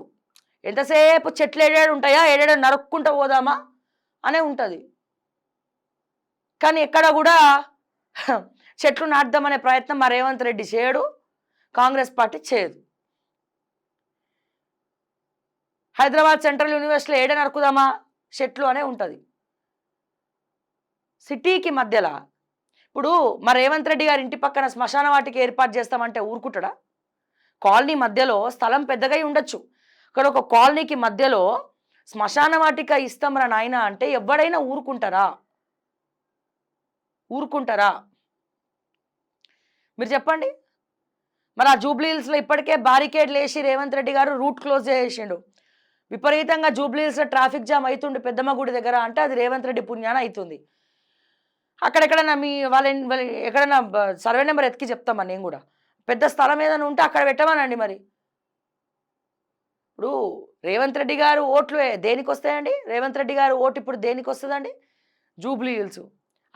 ఎంతసేపు చెట్లు ఏడాడు ఉంటాయా, ఏడాడు నరుక్కుంటూ పోదామా అనే ఉంటుంది. కానీ ఎక్కడ కూడా చెట్లు నాటుదామనే ప్రయత్నం మా రేవంత్ రెడ్డి చేయడు, కాంగ్రెస్ పార్టీ చేయదు. హైదరాబాద్ సెంట్రల్ యూనివర్సిటీలో ఏడ నరుకుదామా చెట్లు అనే ఉంటుంది. సిటీకి మధ్యలో ఇప్పుడు మా రేవంత్ రెడ్డి గారి ఇంటి పక్కన శ్మశాన వాటికి ఏర్పాటు చేస్తామంటే ఊరుకుంటాడా? కాలనీ మధ్యలో స్థలం పెద్దగా ఉండొచ్చు, అక్కడ ఒక కాలనీకి మధ్యలో శ్మశాన వాటిక ఇస్తాం రా నాయన అంటే ఎవడైనా ఊరుకుంటారా? ఊరుకుంటారా మీరు చెప్పండి? మరి ఆ జూబ్లీ హిల్స్లో ఇప్పటికే బారికేడ్లు వేసి రేవంత్ రెడ్డి గారు రూట్ క్లోజ్ చేసేసిండు. విపరీతంగా జూబ్లీ హిల్స్లో ట్రాఫిక్ జామ్ అవుతుండే పెద్దమ్మ గుడి దగ్గర, అంటే అది రేవంత్ రెడ్డి పుణ్యాన అవుతుంది. అక్కడెక్కడన్నా మీ వాళ్ళ ఎక్కడన్నా సర్వే నెంబర్ ఎతికి చెప్తామా నేను కూడా. పెద్ద స్థలం ఏదైనా ఉంటే అక్కడ పెట్టమనండి. మరి ఇప్పుడు రేవంత్ రెడ్డి గారు ఓట్లు దేనికి వస్తాయండి? రేవంత్ రెడ్డి గారు ఓటు ఇప్పుడు దేనికి వస్తుందండి? Jubilee hills.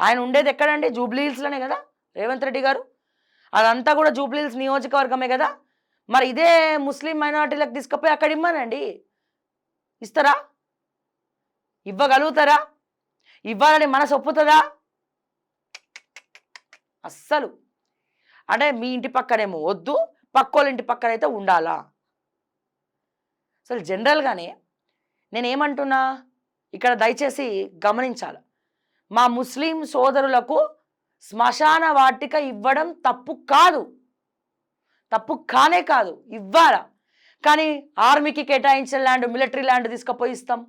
ఆయన ఉండేది ఎక్కడండి? జూబ్లీ హిల్స్లోనే కదా రేవంత్ రెడ్డి గారు. అదంతా కూడా జూబ్లీ హిల్స్ నియోజకవర్గమే కదా. మరి ఇదే ముస్లిం మైనారిటీలకు తీసుకుపోయి అక్కడ ఇమ్మనండి. ఇస్తారా? ఇవ్వగలుగుతారా? ఇవ్వాలని మనసు ఒప్పుతుందా? అస్సలు. అంటే మీ ఇంటి పక్కనేమో వద్దు, పక్కోళ్ళ ఇంటి పక్కనైతే ఉండాలా? అసలు జనరల్గానే నేనేమంటున్నా ఇక్కడ దయచేసి గమనించాలి. మా ముస్లిం సోదరులకు శ్మశాన వాటిక ఇవ్వడం తప్పు కాదు, తప్పు కానే కాదు, ఇవ్వాలా. కానీ ఆర్మీకి కేటాయించిన ల్యాండ్, మిలిటరీ ల్యాండ్ తీసుకుపోయి ఇస్తాం.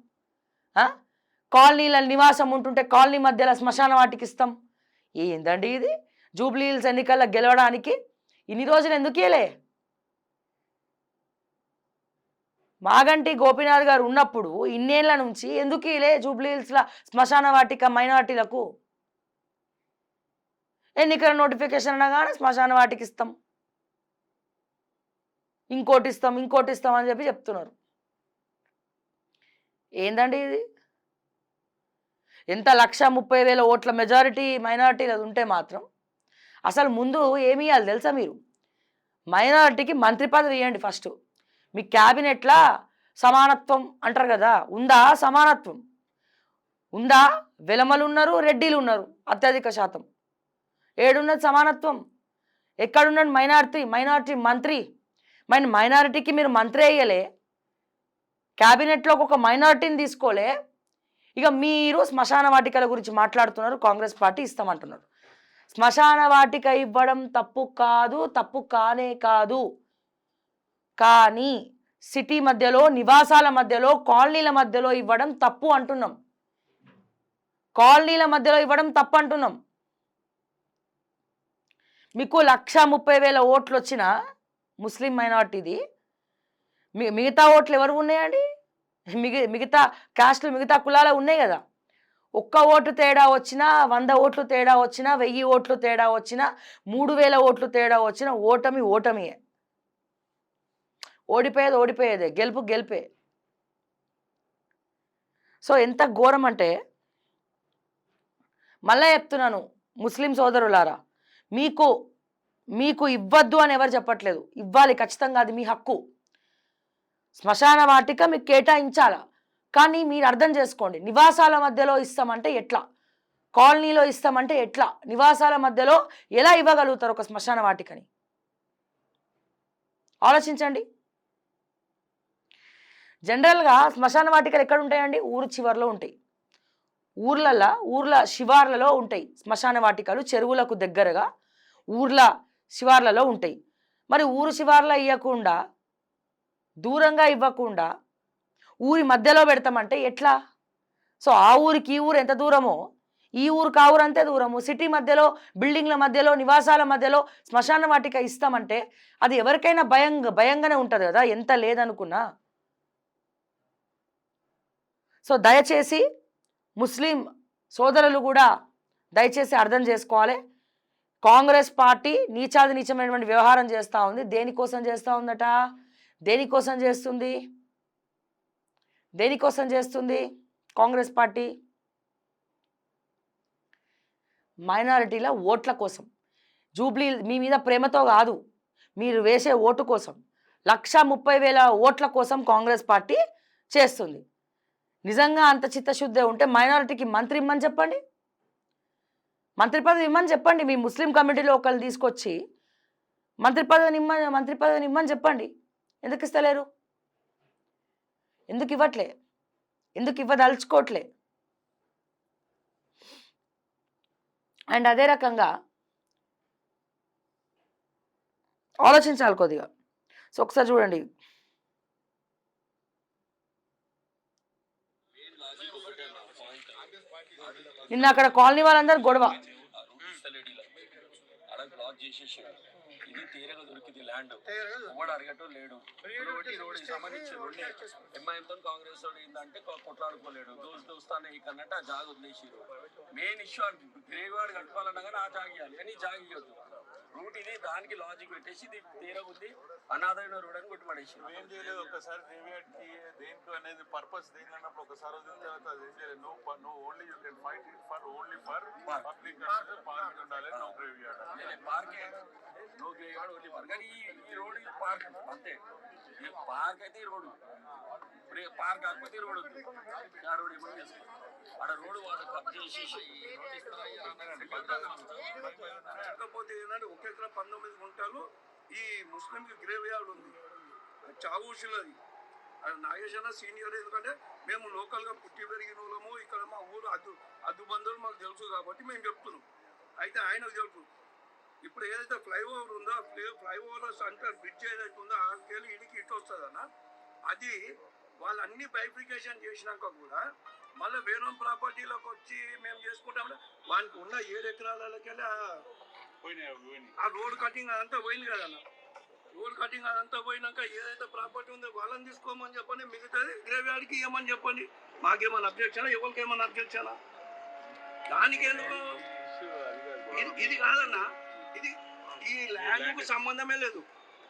కాలనీల నివాసం ఉంటుంటే కాలనీ మధ్యలో శ్మశాన వాటికి ఇస్తాం. ఏందండి ఇది? జూబ్లీ హిల్స్ ఎన్నికల్లో గెలవడానికి ఇన్ని రోజులు ఎందుకు ఇయలే? మాగంటి గోపీనాథ్ గారు ఉన్నప్పుడు ఇన్నేళ్ల నుంచి ఎందుకు ఇలే జూబ్లీ హిల్స్ల శ్మశాన వాటిక మైనార్టీలకు? ఎన్నికల నోటిఫికేషన్ అనగానే శ్మశాన వాటికి ఇస్తాం, ఇంకోటి ఇస్తాం, ఇంకోటి ఇస్తాం అని చెప్పి చెప్తున్నారు. ఏందండి ఇది? ఎంత 1,30,000 ఓట్ల మెజారిటీ మైనారిటీలు ఉంటే మాత్రం అసలు ముందు ఏమి ఇవ్వాలి తెలుసా? మీరు మైనారిటీకి మంత్రి పదవి ఇవ్వండి ఫస్ట్. మీ క్యాబినెట్లా సమానత్వం అంటారు కదా, ఉందా? సమానత్వం ఉందా? వెలమలు ఉన్నారు, రెడ్డిలు ఉన్నారు అత్యధిక శాతం. ఏడున్నది సమానత్వం? ఎక్కడున్నది మైనారిటీ మంత్రి? మైనారిటీకి మీరు మంత్రి అయ్యలే, క్యాబినెట్లోకి ఒక మైనారిటీని తీసుకోలే. ఇక మీరు శ్మశాన వాటికల గురించి మాట్లాడుతున్నారు. కాంగ్రెస్ పార్టీ ఇస్తామంటున్నారు. శ్మశాన వాటిక ఇవ్వడం తప్పు కాదు, తప్పు కానే కాదు. కానీ సిటీ మధ్యలో, నివాసాల మధ్యలో, కాలనీల మధ్యలో ఇవ్వడం తప్పు అంటున్నాం. కాలనీల మధ్యలో ఇవ్వడం తప్పు అంటున్నాం. మీకు 1,30,000 ఓట్లు వచ్చిన ముస్లిం మైనారిటీది మిగతా ఓట్లు ఎవరు ఉన్నాయండి? మిగతా క్యాస్ట్లు, మిగతా కులాలు ఉన్నాయి కదా. ఒక్క ఓటు తేడా వచ్చినా, 100 ఓట్లు తేడా వచ్చినా, 1000 ఓట్లు తేడా వచ్చినా, 3,000 ఓట్లు తేడా వచ్చినా ఓటమియే. ఓడిపోయేదే, గెలిపే. సో ఎంత ఘోరం అంటే, మళ్ళీ చెప్తున్నాను ముస్లిం సోదరులారా, మీకు ఇవ్వద్దు అని ఎవరు చెప్పట్లేదు, ఇవ్వాలి ఖచ్చితంగా, అది మీ హక్కు. శ్మశాన వాటిక మీకు కేటాయించాలా. కానీ మీరు అర్థం చేసుకోండి, నివాసాల మధ్యలో ఇస్తామంటే ఎట్లా? కాలనీలో ఇస్తామంటే ఎట్లా? నివాసాల మధ్యలో ఎలా ఇవ్వగలుగుతారు ఒక శ్మశాన వాటికని? ఆలోచించండి. జనరల్గా శ్మశాన వాటికలు ఎక్కడ ఉంటాయండి? ఊరు చివర్లో ఉంటాయి, ఊర్ల శివార్లలో ఉంటాయి శ్మశాన వాటికలు. చెరువులకు దగ్గరగా ఊర్ల శివార్లలో ఉంటాయి. మరి ఊరు శివార్లో ఇవ్వకుండా, దూరంగా ఇవ్వకుండా ఊరి మధ్యలో పెడతామంటే ఎట్లా? సో ఆ ఊరికి ఈ ఊరు ఎంత దూరమో, ఈ ఊరికి ఆ ఊరు అంతే దూరము. సిటీ మధ్యలో, బిల్డింగ్ల మధ్యలో, నివాసాల మధ్యలో శ్మశాన వాటిక ఇస్తామంటే అది ఎవరికైనా భయంగానే ఉంటుంది కదా, ఎంత లేదనుకున్నా. సో దయచేసి ముస్లిం సోదరులు కూడా దయచేసి అర్థం చేసుకోవాలి. కాంగ్రెస్ పార్టీ నీచాది నీచమైనటువంటి వ్యవహారం చేస్తూ ఉంది. దేనికోసం చేస్తూ ఉందట? దేనికోసం చేస్తుంది కాంగ్రెస్ పార్టీ? మైనారిటీల ఓట్ల కోసం. జూబ్లీ మీ మీద ప్రేమతో కాదు, మీరు వేసే ఓటు కోసం. 1,30,000 ఓట్ల కోసం కాంగ్రెస్ పార్టీ చేస్తుంది. నిజంగా అంత చిత్తశుద్ధి ఉంటే మైనారిటీకి మంత్రి ఇమ్మని చెప్పండి, మంత్రి పదవి ఇమ్మని చెప్పండి. మీ ముస్లిం కమిటీలో ఒకరిని తీసుకొచ్చి మంత్రి పదవిని ఇమ్మని చెప్పండి. ఎందుకు ఇస్తలేరు? ఎందుకు ఇవ్వదలుచుకోవట్లే? అండ్ అదే రకంగా ఆలోచించాలి కొద్దిగా. సో ఒకసారి చూడండి. నిన్న అక్కడ కాలనీ వాళ్ళందరూ గొడవ. ఇది తీరగా దొరికింది ల్యాండ్ ఎవడు అడగటం లేడు. రోడ్డు సంబంధించి రెండే ఎంఐఎంతో కాంగ్రెస్ వాడు ఏంటంటే కొట్లాడుకోలేడు. దోస్తానే ఇకన్నట్టు ఆ జాగ వదిలేసారు. మెయిన్ ఇష్యూ గ్రేవాడు కట్టుకోవాలన్నా కానీ ఆ జాగియాలి కానీ జాగియొద్దు. రూట్ ఇది దానికి లాజిక్ పెట్టేసి ఇది తీరగా ఉంది అనాథమైన రోడ్ అని కొట్టుపడేసి ఏం చేయలేదు. ఒకసారి గ్రేవ్యార్డ్కి దేనికి అనేది పర్పస్ దేనికన్నప్పుడు ఒకసారి వదిలిన తర్వాత అది ఏం చేయలేదు. No only you can fight it for only for public park ఉండాలి. నో గ్రేవ్యార్డ్ పార్కే నో గ్రేవ్యార్డ్ ఓన్లీ పార్క్ కానీ ఈ రోడ్ పార్క్ అంతే. పార్క్ అయితే ఈ రోడ్డు పార్క్ కాకపోతే రోడ్డు ఆ రోడ్ ఇప్పుడు చేసుకోవాలి. ఆడ రోడ్డు వాళ్ళు కట్ చేసేసి కాకపోతే ఏంటంటే 1 ఎకరా 19 గుంటలు ఈ ముస్లింకి గ్రేవ్ యార్డ్ ఉంది. చావూషులది నాగేశ్వర సీనియర్. ఎందుకంటే మేము లోకల్గా పుట్టి పెరిగిన వాళ్ళము. ఇక్కడ మా ఊరు అద్దు బంధువులు మాకు తెలుసు కాబట్టి మేము చెప్తున్నాం. అయితే ఆయనకు తెలుసు. ఇప్పుడు ఏదైతే ఫ్లైఓవర్ ఉందో ఫ్లైఓవర్ సెంటర్ బ్రిడ్జ్ ఏదైతే ఉందో ఆడికెళ్ళి ఇడికి ఇటు వస్తుందన్న అది వాళ్ళు అన్ని బైఫికేషన్ చేసినాక కూడా మళ్ళీ వేరే ప్రాపర్టీలోకి వచ్చి మేము చేసుకుంటామంటే వానికి ఉన్న 7 ఎకరాలకెళ్ళి ఆ రోడ్ కటింగ్ అదంతా పోయింది కదన్న. రోడ్ కటింగ్ అదంతా పోయినాక ఏదైతే ప్రాపర్టీ ఉందో వాళ్ళని తీసుకోమని చెప్పండి. మిగతాది గ్రేవ్ యార్డ్కి ఇవ్వమని చెప్పండి. మాకేమన్నా అబ్జెక్షనా ఎవరికి ఏమన్నా అబ్జెక్షనా? దానికి ఎందుకు ఇది కాదన్న. ఇది ఈ ల్యాండ్కు సంబంధమే లేదు.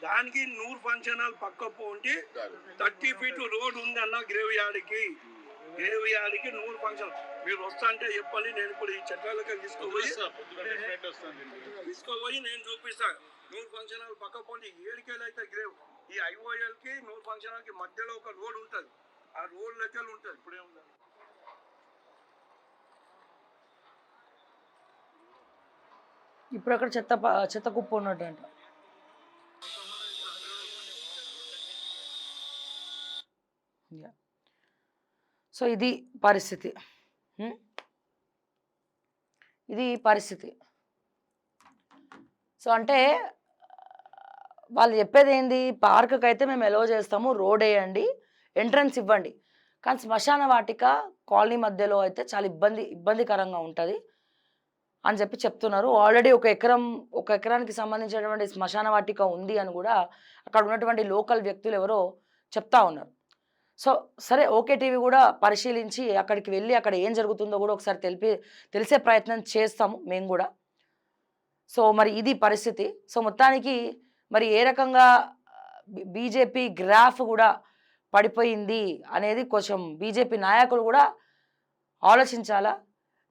దానికి 100 ఫంక్షన్ హాల్ పక్క పోంటి 30 ఫీట్ రోడ్ ఉంది అన్న. గ్రేవ్ యార్డ్కి 100 ఫంక్షన్ మీరు వస్తా అంటే చెప్పండి. నేను ఇప్పుడు ఈ చట్టాలకి తీసుకోపోయి నేను చూపిస్తాను. 100 ఫంక్షన్ హాల్ పక్క పోండి 7 అయితే గ్రేవ్ ఈ ఐఓఎల్కి 100 ఫంక్షన్ హాల్కి మధ్యలో ఒక రోడ్ ఉంటుంది. ఆ రోడ్ లెక్కలు ఉంటుంది. ఇప్పుడే ఉంది ఇప్పుడు అక్కడ చెత్త కుప్ప ఉన్నట్టు అంట. సో ఇది పరిస్థితి. ఇది పరిస్థితి. సో అంటే వాళ్ళు చెప్పేది ఏంది, పార్క్కి అయితే మేము ఎలో చేస్తాము, రోడ్ వేయండి, ఎంట్రన్స్ ఇవ్వండి, కానీ శ్మశాన వాటిక కాలనీ మధ్యలో అయితే చాలా ఇబ్బందికరంగా ఉంటుంది అని చెప్పి చెప్తున్నారు. ఆల్రెడీ ఒక ఎకరానికి సంబంధించినటువంటి శ్మశాన వాటిక ఉంది అని కూడా అక్కడ ఉన్నటువంటి లోకల్ వ్యక్తులు ఎవరో చెప్తా ఉన్నారు. సో సరే, ఓకే టీవీ కూడా పరిశీలించి అక్కడికి వెళ్ళి అక్కడ ఏం జరుగుతుందో కూడా ఒకసారి తెలిసే ప్రయత్నం చేస్తాము మేము కూడా. సో మరి ఇది పరిస్థితి. సో మొత్తానికి మరి ఏ రకంగా బీజేపీ గ్రాఫ్ కూడా పడిపోయింది అనేది కొంచెం బీజేపీ నాయకులు కూడా ఆలోచించాలా.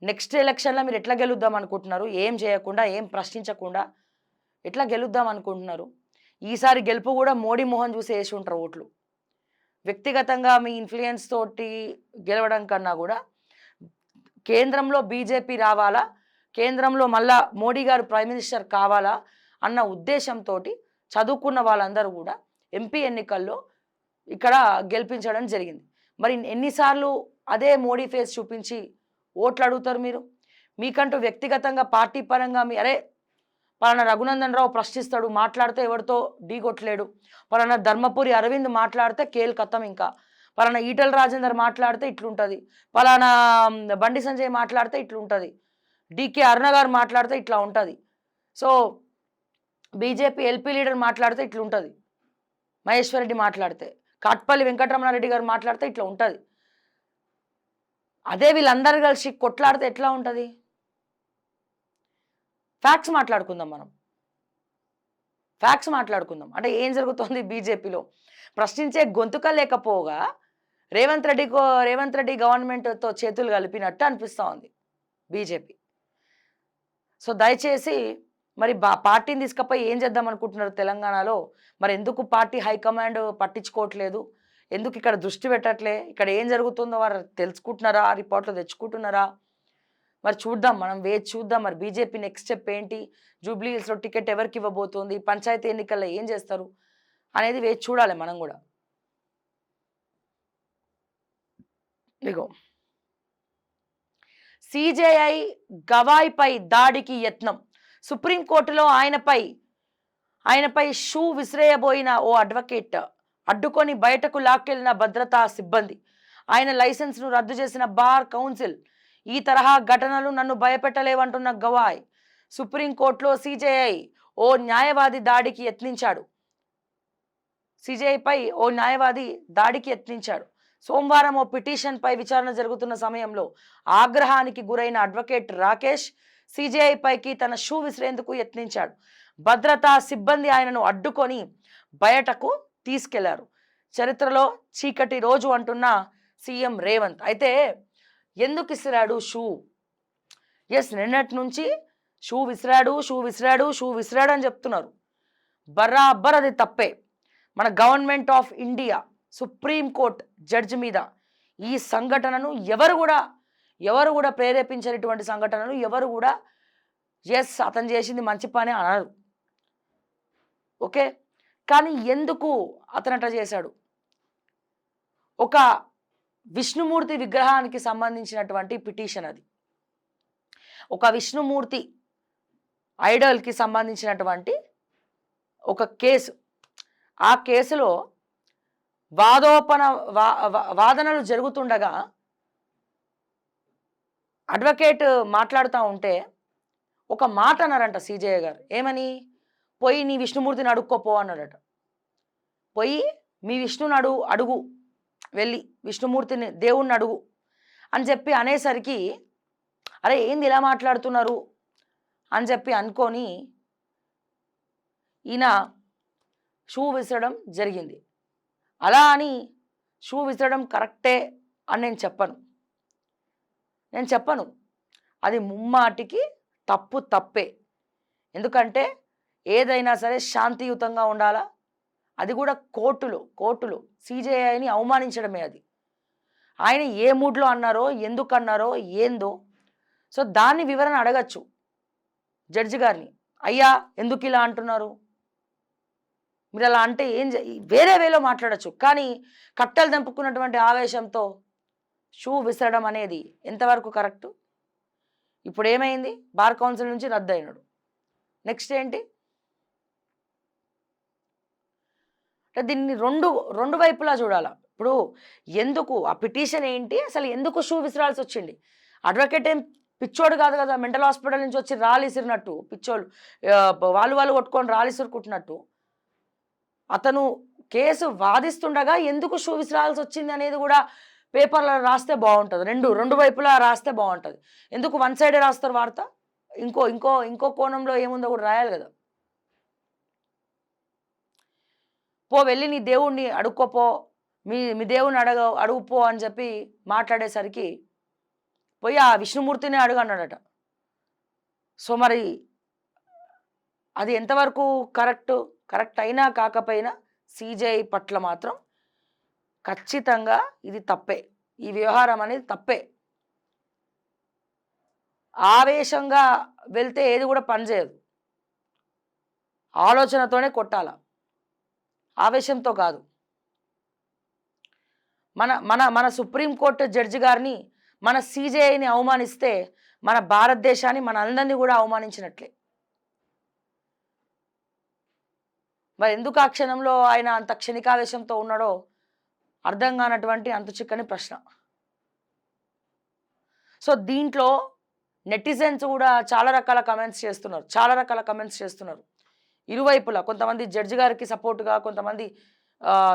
నెక్స్ట్ ఎలక్షన్లో మీరు ఎట్లా గెలుద్దాం అనుకుంటున్నారు? ఏం చేయకుండా, ఏం ప్రశ్నించకుండా ఎట్లా గెలుద్దాం అనుకుంటున్నారు? ఈసారి గెలుపు కూడా మోడీ మోహన్ చూసి వేసి ఉంటారు ఓట్లు. వ్యక్తిగతంగా మీ ఇన్ఫ్లుయెన్స్ తోటి గెలవడం కన్నా కూడా కేంద్రంలో బీజేపీ రావాలా, కేంద్రంలో మళ్ళా మోడీ గారు ప్రైమ్ మినిస్టర్ కావాలా అన్న ఉద్దేశంతో చదువుకున్న వాళ్ళందరూ కూడా ఎంపీ ఎన్నికల్లో ఇక్కడ గెలిపించడం జరిగింది. మరి ఎన్నిసార్లు అదే మోడీ ఫేస్ చూపించి ఓట్లు అడుగుతారు మీరు? మీకంటూ వ్యక్తిగతంగా పార్టీ పరంగా అరే పలానా రఘునందన్ రావు ప్రశ్నిస్తాడు, మాట్లాడితే ఎవరితో ఢీకొట్టలేడు, పలానా ధర్మపురి అరవింద్ మాట్లాడితే కేల్ కథం, ఇంకా పలానా ఈటల రాజేందర్ మాట్లాడితే ఇట్లుంటుంది, పలానా బండి సంజయ్ మాట్లాడితే ఇట్లుంటుంది, డికే అరుణ గారు మాట్లాడితే ఇట్లా ఉంటుంది, సో బీజేపీ ఎల్పీ లీడర్ మాట్లాడితే ఇట్లుంటుంది, మహేశ్వర్ రెడ్డి మాట్లాడితే, కాట్పల్లి వెంకటరమణారెడ్డి గారు మాట్లాడితే ఇట్లా ఉంటుంది. అదే వీళ్ళందరూ కలిసి కొట్లాడితే ఎట్లా ఉంటుంది? ఫ్యాక్ట్స్ మాట్లాడుకుందాం, మనం ఫ్యాక్ట్స్ మాట్లాడుకుందాం. అంటే ఏం జరుగుతుంది బీజేపీలో? ప్రశ్నించే గొంతుక లేకపోగా రేవంత్ రెడ్డి గవర్నమెంట్తో చేతులు కలిపినట్టు అనిపిస్తూ ఉంది బీజేపీ. సో దయచేసి మరి పార్టీని తీసుకపోయి ఏం చేద్దాం అనుకుంటున్నారు తెలంగాణలో? మరి ఎందుకు పార్టీ హైకమాండ్ పట్టించుకోవట్లేదు? ఎందుకు ఇక్కడ దృష్టి పెట్టట్లే? ఇక్కడ ఏం జరుగుతుందో వారు తెలుసుకుంటున్నారా? రిపోర్ట్లు తెచ్చుకుంటున్నారా? మరి చూద్దాం, మనం వేచి చూద్దాం. మరి బీజేపీ నెక్స్ట్ స్టెప్ ఏంటి? జూబ్లీ హిల్స్లో టికెట్ ఎవరికి ఇవ్వబోతోంది? పంచాయతీ ఎన్నికల్లో ఏం చేస్తారు అనేది వేచి చూడాలి మనం కూడా. ఇగో సిజేఐ గవాయిపై దాడికి యత్నం. సుప్రీంకోర్టులో ఆయనపై షూ విసిరేయబోయిన ఓ అడ్వకేట్ అడ్డుకొని బయటకు లాక్కెళ్లిన భద్రతా సిబ్బంది. ఆయన లైసెన్స్ను రద్దు చేసిన బార్ కౌన్సిల్. ఈ తరహా ఘటనలు నన్ను భయపెట్టలేవంటున్న గవాయ్. సుప్రీంకోర్టులో సిజేఐ ఓ న్యాయవాది దాడికి యత్నించాడు. సిజేఐపై ఓ న్యాయవాది దాడికి యత్నించాడు. సోమవారం ఓ పిటిషన్పై విచారణ జరుగుతున్న సమయంలో ఆగ్రహానికి గురైన అడ్వకేట్ రాకేష్ సిజేఐ పైకి తన షూ విసిరేందుకు యత్నించాడు. భద్రతా సిబ్బంది ఆయనను అడ్డుకొని బయటకు తీసుకెళ్లారు. చరిత్రలో చీకటి రోజు అంటున్న సీఎం రేవంత్. అయితే ఎందుకు ఇసిరాడు షూ? నిన్నటి నుంచి షూ విసిరాడు అని చెప్తున్నారు. బరాబర్ అది తప్పే. మన government of India supreme court judge మీద ఈ సంఘటనను ఎవరు కూడా ప్రేరేపించినటువంటి సంఘటనను ఎవరు కూడా అతను చేసింది మంచి పని అనరు. ఓకే, కానీ ఎందుకు అతను అట్లా చేశాడు? ఒక విష్ణుమూర్తి విగ్రహానికి సంబంధించినటువంటి పిటిషన్ అది. ఒక విష్ణుమూర్తి ఐడల్కి సంబంధించినటువంటి ఒక కేసు. ఆ కేసులో వాదనలు జరుగుతుండగా అడ్వకేట్ మాట్లాడుతూ ఉంటే ఒక మాట అన్నారంట సిజేఐ గారు. ఏమని? పోయి నీ విష్ణుమూర్తిని అడుక్కోపో అన్నాడట. పోయి మీ విష్ణుని అడుగు వెళ్ళి విష్ణుమూర్తిని దేవుణ్ణి అడుగు అని చెప్పి అనేసరికి అరే ఏంది ఇలా మాట్లాడుతున్నారు అని చెప్పి అనుకొని ఈయన షూ విసరడం జరిగింది. అలా అని షూ విసరడం కరెక్టే అని నేను చెప్పను. అది ముమ్మాటికి తప్పే. ఎందుకంటే ఏదైనా సరే శాంతియుతంగా ఉండాలా. అది కూడా కోర్టులో సిజేఐని అవమానించడమే అది. ఆయన ఏ మూడ్లో అన్నారో, ఎందుకు అన్నారో, ఏందో సో దాన్ని వివరణ అడగచ్చు జడ్జి గారిని. అయ్యా ఎందుకు ఇలా అంటున్నారు, మీరు అలా అంటే వేరే వేలో మాట్లాడచ్చు. కానీ కట్టలు తెంపుకున్నటువంటి ఆవేశంతో షూ విసరడం అనేది ఎంతవరకు కరెక్టు? ఇప్పుడు ఏమైంది? బార్ కౌన్సిల్ నుంచి రద్దు అయినాడు. నెక్స్ట్ ఏంటి? దీన్ని రెండు వైపులా చూడాలా. ఇప్పుడు ఎందుకు ఆ పిటిషన్ ఏంటి, అసలు ఎందుకు షూ విసిరాల్సి వచ్చింది? అడ్వకేట్ ఏం పిచ్చోడు కాదు కదా, మెంటల్ హాస్పిటల్ నుంచి వచ్చి రాలిసిరినట్టు పిచ్చోళ్ళు వాళ్ళు కొట్టుకొని రాలిసిరుకుంటున్నట్టు అతను కేసు వాదిస్తుండగా ఎందుకు షూ విసిరాల్సి వచ్చింది అనేది కూడా పేపర్లో రాస్తే బాగుంటుంది. రెండు వైపులా రాస్తే బాగుంటుంది. ఎందుకు వన్ సైడే రాస్తారు వార్త? ఇంకో కోణంలో ఏముందో కూడా రాయాలి కదా. వెళ్ళి నీ దేవుణ్ణి అడుక్కోపో, మీ దేవుణ్ణి అడుగుపో అని చెప్పి మాట్లాడేసరికి పోయి ఆ విష్ణుమూర్తిని అన్నాడట. సో మరి అది ఎంతవరకు కరెక్ట్ అయినా కాకపోయినా సిజేఐ పట్ల మాత్రం ఖచ్చితంగా ఇది తప్పే. ఈ వ్యవహారం అనేది తప్పే. ఆవేశంగా వెళ్తే ఏది కూడా పనిచేయదు. ఆలోచనతోనే కొట్టాల, ఆవేశంతో కాదు. మన సుప్రీంకోర్టు జడ్జి గారిని, మన సిజేఐని అవమానిస్తే మన భారతదేశాన్ని, మన అందరినీ కూడా అవమానించినట్లే. మరి ఎందుకు ఆ క్షణంలో ఆయన అంత క్షణికావేశంతో ఉన్నాడో అర్థం కానటువంటి అంత చిక్కని ప్రశ్న. సో దీంట్లో నెటిజన్స్ కూడా చాలా రకాల కమెంట్స్ చేస్తున్నారు ఇరువైపులా. కొంతమంది జడ్జి గారికి సపోర్టుగా, కొంతమంది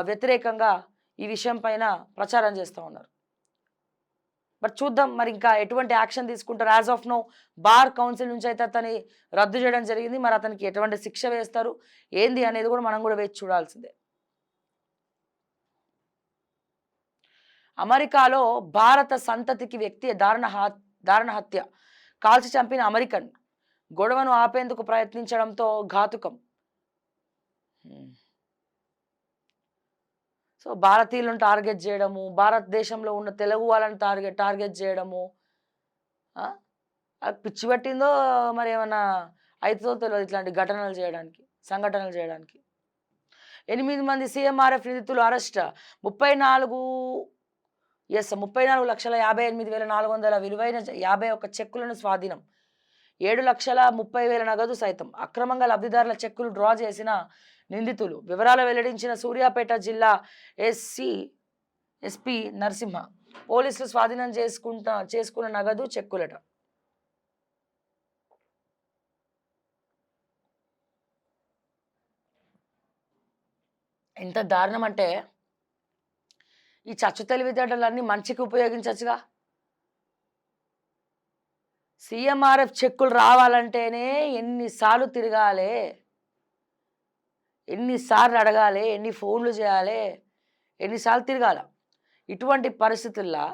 వ్యతిరేకంగా ఈ విషయం పైన ప్రచారం చేస్తూ ఉన్నారు. బట్ చూద్దాం మరి ఇంకా ఎటువంటి యాక్షన్ తీసుకుంటారు. As of now bar council నుంచి అయితే అతన్ని రద్దు చేయడం జరిగింది. మరి అతనికి ఎటువంటి శిక్ష వేస్తారు ఏంది అనేది కూడా మనం కూడా వేచి చూడాల్సిందే. అమెరికాలో భారత సంతతికి వ్యక్తి దారుణ హత్య, కాల్చి చంపిన అమెరికన్ గొడవను ఆపేందుకు ప్రయత్నించడంతో ఘాతుకం. సో భారతీయులను టార్గెట్ చేయడము, భారతదేశంలో ఉన్న తెలుగు వాళ్ళని టార్గెట్ చేయడము, పిచ్చి పట్టిందో మరి ఏమన్నా అవుతుందో తెలియదు ఇట్లాంటి సంఘటనలు చేయడానికి. 8 మంది సీఎంఆర్ఎఫ్ నిందితులు అరెస్ట్. 34 ఎస్ 34,58,400 విలువైన 51 చెక్కులను స్వాధీనం, 7,30,000 నగదు సైతం. అక్రమంగా లబ్ధిదారుల చెక్కులు డ్రా చేసిన నిందితులు. వివరాలు వెల్లడించిన సూర్యాపేట జిల్లా ఎస్పీ నరసింహ. పోలీసులు స్వాధీనం చేసుకున్న నగదు చెక్కులట. ఎంత దారుణం అంటే ఈ చచ్చు తెలివితేటలన్నీ మంచికి ఉపయోగించచ్చుగా. సీఎంఆర్ఎఫ్ చెక్కులు రావాలంటేనే ఎన్నిసార్లు తిరగాలి, ఎన్నిసార్లు అడగాలి, ఎన్ని ఫోన్లు చేయాలి, ఎన్నిసార్లు తిరగాల. ఇటువంటి పరిస్థితుల్లో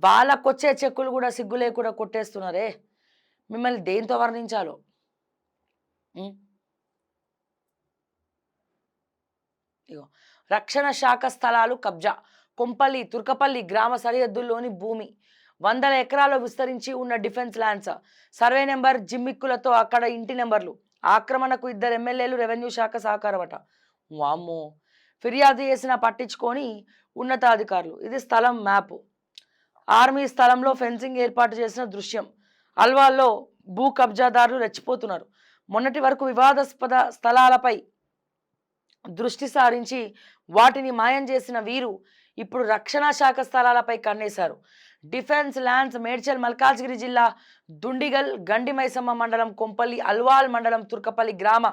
వాళ్ళకొచ్చే చెక్కులు కూడా సిగ్గు లేకుండా కొట్టేస్తున్నారే. మిమ్మల్ని దేంతో వర్ణించాలో. ఇగో రక్షణ శాఖ స్థలాలు కబ్జా. కొంపల్లి తుర్కపల్లి గ్రామ సరిహద్దుల్లోని భూమి 100 ఎకరాల్లో విస్తరించి ఉన్న డిఫెన్స్ ల్యాండ్స్, సర్వే నెంబర్ జిమ్మిక్కులతో అక్కడ ఇంటి నెంబర్లు. ఆక్రమణకు 2 ఎమ్మెల్యేలు, రెవెన్యూ శాఖ సహకారమట. వామ్మో, ఫిర్యాదు చేసినా పట్టించుకొని ఉన్నతాధికారులు. ఇది స్థలం మ్యాప్. ఆర్మీ స్థలంలో ఫెన్సింగ్ ఏర్పాటు చేసిన దృశ్యం. అల్వాల్లో భూ కబ్జాదారులు రెచ్చిపోతున్నారు. మొన్నటి వరకు వివాదాస్పద స్థలాలపై దృష్టి సారించి వాటిని మాయం చేసిన వీరు ఇప్పుడు రక్షణ శాఖ స్థలాలపై కన్నేశారు. డిఫెన్స్ ల్యాండ్స్ మేడ్చల్ మల్కాజ్గిరి జిల్లా దుండిగల్, గండి మైసమ్మ మండలం, కొంపల్లి, అల్వాల్ మండలం, తుర్కపల్లి గ్రామ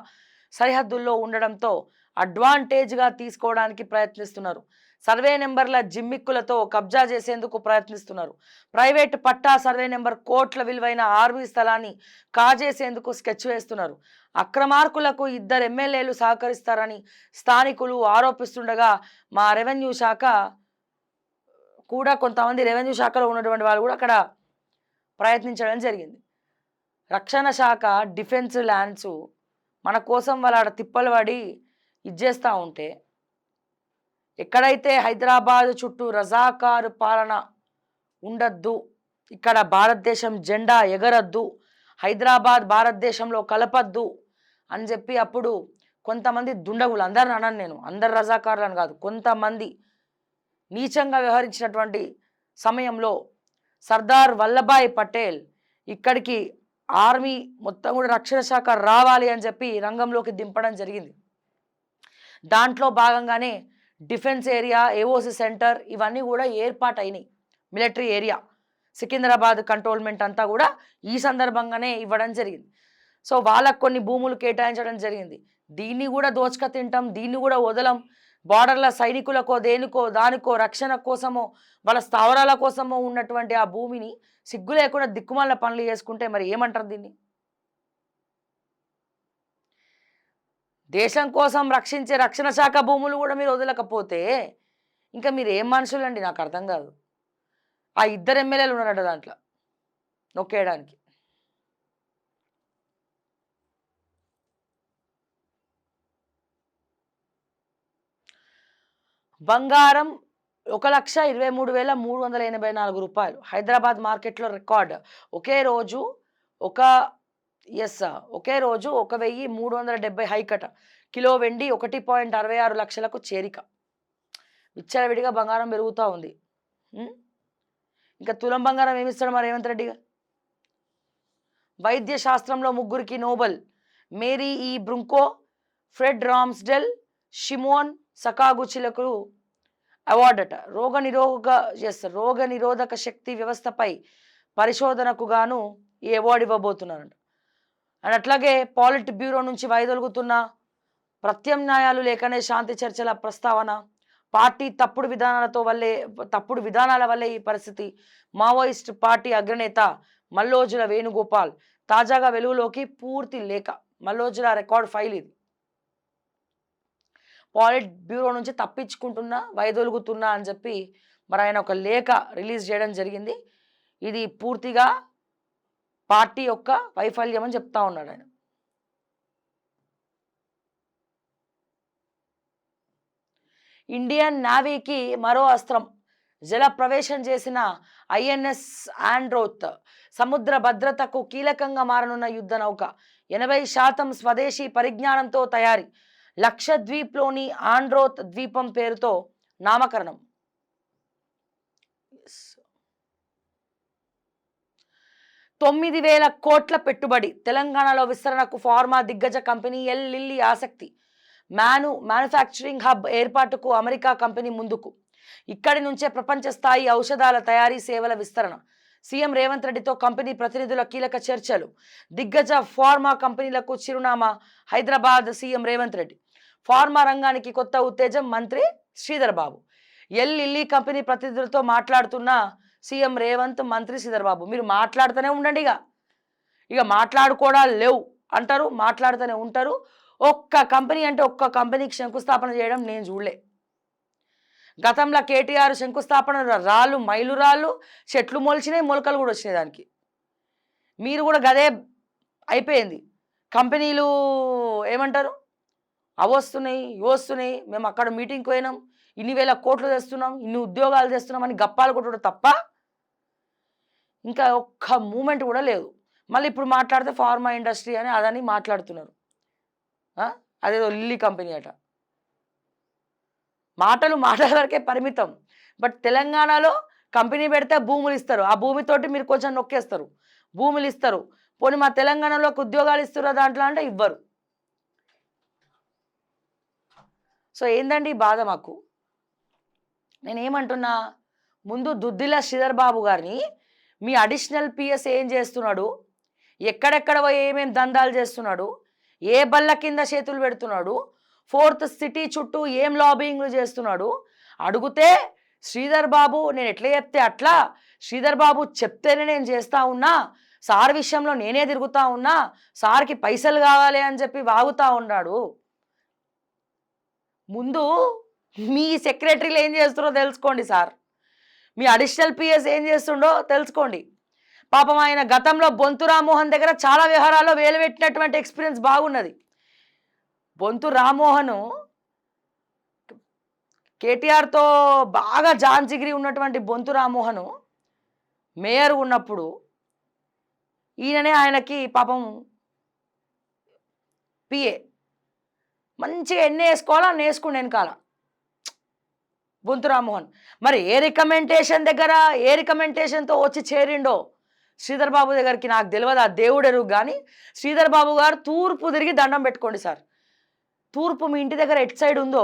సరిహద్దుల్లో ఉండడంతో అడ్వాంటేజ్గా తీసుకోవడానికి ప్రయత్నిస్తున్నారు. సర్వే నెంబర్ల జిమ్మిక్కులతో కబ్జా చేసేందుకు ప్రయత్నిస్తున్నారు. ప్రైవేట్ పట్టా, సర్వే నెంబర్, కోట్ల విలువైన ఆర్మీ స్థలాన్ని కాజేసేందుకు స్కెచ్ వేస్తున్నారు. అక్రమార్కులకు 2 ఎమ్మెల్యేలు సహకరిస్తారని స్థానికులు ఆరోపిస్తుండగా మా రెవెన్యూ శాఖ కూడా, కొంతమంది రెవెన్యూ శాఖలో ఉన్నటువంటి వాళ్ళు కూడా అక్కడ ప్రయత్నించడం జరిగింది. రక్షణ శాఖ డిఫెన్స్ ల్యాండ్స్ మన కోసం వాళ్ళ తిప్పలు పడి ఇచ్చేస్తూ ఉంటే, ఎక్కడైతే హైదరాబాద్ చుట్టూ రజాకారు పాలన ఉండద్దు, ఇక్కడ భారతదేశం జెండా ఎగరద్దు, హైదరాబాద్ భారతదేశంలో కలపద్దు అని చెప్పి అప్పుడు కొంతమంది దుండగులు, అందరిని అనను నేను, అందరు రజాకారులను కాదు, కొంతమంది నీచంగా వ్యవహరించినటువంటి సమయంలో సర్దార్ వల్లభాయ్ పటేల్ ఇక్కడికి ఆర్మీ మొత్తం కూడా రక్షణ శాఖ రావాలి అని చెప్పి రంగంలోకి దింపడం జరిగింది. దాంట్లో భాగంగానే డిఫెన్స్ ఏరియా, ఏఓసి సెంటర్ ఇవన్నీ కూడా ఏర్పాటైనాయి. మిలిటరీ ఏరియా, సికింద్రాబాద్ కంటోన్మెంట్ అంతా కూడా ఈ సందర్భంగానే ఇవ్వడం జరిగింది. సో వాళ్ళకు కొన్ని భూములు కేటాయించడం జరిగింది. దీన్ని కూడా దోచుక తింటాం, దీన్ని కూడా వదలం. బార్డర్ల సైనికులకో దేనికో దానికో రక్షణ కోసమో వాళ్ళ స్థావరాల కోసమో ఉన్నటువంటి ఆ భూమిని సిగ్గు లేకుండా దిక్కుమాల పనులు చేసుకుంటే మరి ఏమంటారు దీన్ని? దేశం కోసం రక్షించే రక్షణ శాఖ భూములు కూడా మీరు వదలకపోతే ఇంకా మీరు ఏం మనుషులండి? నాకు అర్థం కాదు. ఆ 2 ఎమ్మెల్యేలు ఉన్నారట దాంట్లో నొక్కేయడానికి. బంగారం 1,23,384 రూపాయలు హైదరాబాద్ మార్కెట్లో రికార్డ్. ఒకే రోజు 1,370 హైకట. కిలో వెండి 1.66 లక్షలకు చేరిక. విచ్చలవిడిగా బంగారం పెరుగుతూ ఉంది. ఇంకా తులం బంగారం ఏమిస్తాడు మరి రేవంత్ రెడ్డిగా? వైద్య శాస్త్రంలో 3కి Nobel. Mary E Brunkow, Fred Ramsdell, Shimon సకాగుచిలకు అవార్డట. రోగ నిరోధక శక్తి వ్యవస్థపై పరిశోధనకు గాను ఈ అవార్డు ఇవ్వబోతున్నారంట. అండ్ అట్లాగే పాలిట్ బ్యూరో నుంచి వైదొలుగుతున్న ప్రత్యామ్నాయాలు లేకనే శాంతి చర్చల ప్రస్తావన. పార్టీ తప్పుడు విధానాల వల్లే ఈ పరిస్థితి. మావోయిస్ట్ పార్టీ అగ్రనేత మల్లోజుల వేణుగోపాల్ తాజాగా వెలుగులోకి. పూర్తి లేఖ, మల్లోజుల రికార్డ్ ఫైల్ ఇది. పాలిట్ బ్యూరో నుంచి తప్పించుకుంటున్నా, వైదొలుగుతున్నా అని చెప్పి మరి ఆయన ఒక లేఖ రిలీజ్ చేయడం జరిగింది. ఇది పూర్తిగా పార్టీ యొక్క వైఫల్యం అని చెప్తా ఉన్నాడు ఆయన. ఇండియన్ నేవీకి మరో అస్త్రం. జల ప్రవేశం చేసిన ఐఎన్ఎస్ ఆండ్రోత్ సముద్ర భద్రతకు కీలకంగా మారనున్న యుద్ధ నౌక. 80% స్వదేశీ పరిజ్ఞానంతో తయారీ. లక్షద్వీప్లోని ఆండ్రోత్ ద్వీపం పేరుతో నామకరణం. 9,000 కోట్ల పెట్టుబడి తెలంగాణలో విస్తరణకు ఫార్మా దిగ్గజ కంపెనీ ఎల్ లిల్లీ ఆసక్తి. మ్యానుఫ్యాక్చరింగ్ హబ్ ఏర్పాటుకు అమెరికా కంపెనీ ముందుకు. ఇక్కడి నుంచే ప్రపంచ స్థాయి ఔషధాల తయారీ సేవల విస్తరణ. సీఎం రేవంత్ రెడ్డితో కంపెనీ ప్రతినిధుల కీలక చర్చలు. దిగ్గజ ఫార్మా కంపెనీలకు చిరునామా హైదరాబాద్ సీఎం రేవంత్ రెడ్డి. ఫార్మా రంగానికి కొత్త ఉత్తేజం మంత్రి Sridhar Babu. L lily company ప్రతినిధులతో మాట్లాడుతున్న సీఎం రేవంత్, మంత్రి శ్రీధర్ బాబు. మీరు మాట్లాడుతూనే ఉండండి, ఇక మాట్లాడుకోవడాలు లేవు అంటారు, మాట్లాడుతూనే ఉంటారు. ఒక్క కంపెనీ అంటే ఒక్క కంపెనీకి శంకుస్థాపన చేయడం నేను చూడలే. గతంలో కేటీఆర్ శంకుస్థాపన రాళ్ళు మైలురాళ్ళు చెట్లు మొలిచినాయి, మొలకలు కూడా వచ్చినాయి దానికి. మీరు కూడా గదే అయిపోయింది. కంపెనీలు ఏమంటారు, అవి వస్తున్నాయి ఇవి వస్తున్నాయి, మేము అక్కడ మీటింగ్కి పోయినాం, ఇన్ని వేల కోట్లు తెస్తున్నాం, ఇన్ని ఉద్యోగాలు తెస్తున్నాం అని గప్పాలు కొట్టడం తప్ప ఇంకా ఒక్క మూమెంట్ కూడా లేదు. మళ్ళీ ఇప్పుడు మాట్లాడితే ఫార్మా ఇండస్ట్రీ అని అదని మాట్లాడుతున్నారు. అదేదో లిల్లీ కంపెనీ అట. మాటల వరకే పరిమితం. బట్ తెలంగాణలో కంపెనీ పెడితే భూములు ఇస్తారు, ఆ భూమితోటి మీరు కొంచెం నొక్కేస్తారు, భూములు ఇస్తారు. పోనీ మా తెలంగాణలోకి ఉద్యోగాలు ఇస్తున్నారు దాంట్లో అంటే ఇవ్వరు. సో ఏందండి ఈ బాధ మాకు? నేనేమంటున్నా, ముందు దుద్దిల శ్రీధర్ బాబు గారిని మీ అడిషనల్ పిఎస్ ఏం చేస్తున్నాడు, ఎక్కడెక్కడ ఏమేమి దందాలు చేస్తున్నాడు, ఏ బల్ల కింద చేతులు పెడుతున్నాడు, 4th సిటీ చుట్టూ ఏం లాబింగ్లు చేస్తున్నాడు అడిగితే శ్రీధర్ బాబు నేను ఎట్లా చెప్తే అట్లా, శ్రీధర్ బాబు చెప్తేనే నేను చేస్తూ ఉన్నా, సార్ విషయంలో నేనే తిరుగుతూ ఉన్నా, సార్కి పైసలు కావాలి అని చెప్పి వాగుతూ ఉన్నాడు. ముందు మీ సెక్రటరీలు ఏం చేస్తున్నారో తెలుసుకోండి సార్, మీ అడిషనల్ పిఎస్ ఏం చేస్తుండో తెలుసుకోండి. పాపం ఆయన గతంలో బొంతు రామ్మోహన్ దగ్గర చాలా వ్యవహారాల్లో వేలు పెట్టినటువంటి ఎక్స్పీరియన్స్ బాగున్నది. బొంతు రామ్మోహన్ కేటీఆర్తో బాగా జాన్జిగిరి ఉన్నటువంటి బొంతు రామ్మోహన్ మేయర్ ఉన్నప్పుడు ఈయననే ఆయనకి పాపం పిఏ మంచిగా ఎన్ని వేసుకోవాలో అన్ని వేసుకుండే వెనకాల బొంతు రామ్మోహన్. మరి ఏ రికమెండేషన్తో వచ్చి చేరిండో శ్రీధర్ బాబు దగ్గరికి నాకు తెలియదు, ఆ దేవుడు ఎరుగు. కానీ శ్రీధర్ బాబు గారు తూర్పు తిరిగి దండం పెట్టుకోండి సార్. తూర్పు మీ ఇంటి దగ్గర ఎటు సైడ్ ఉందో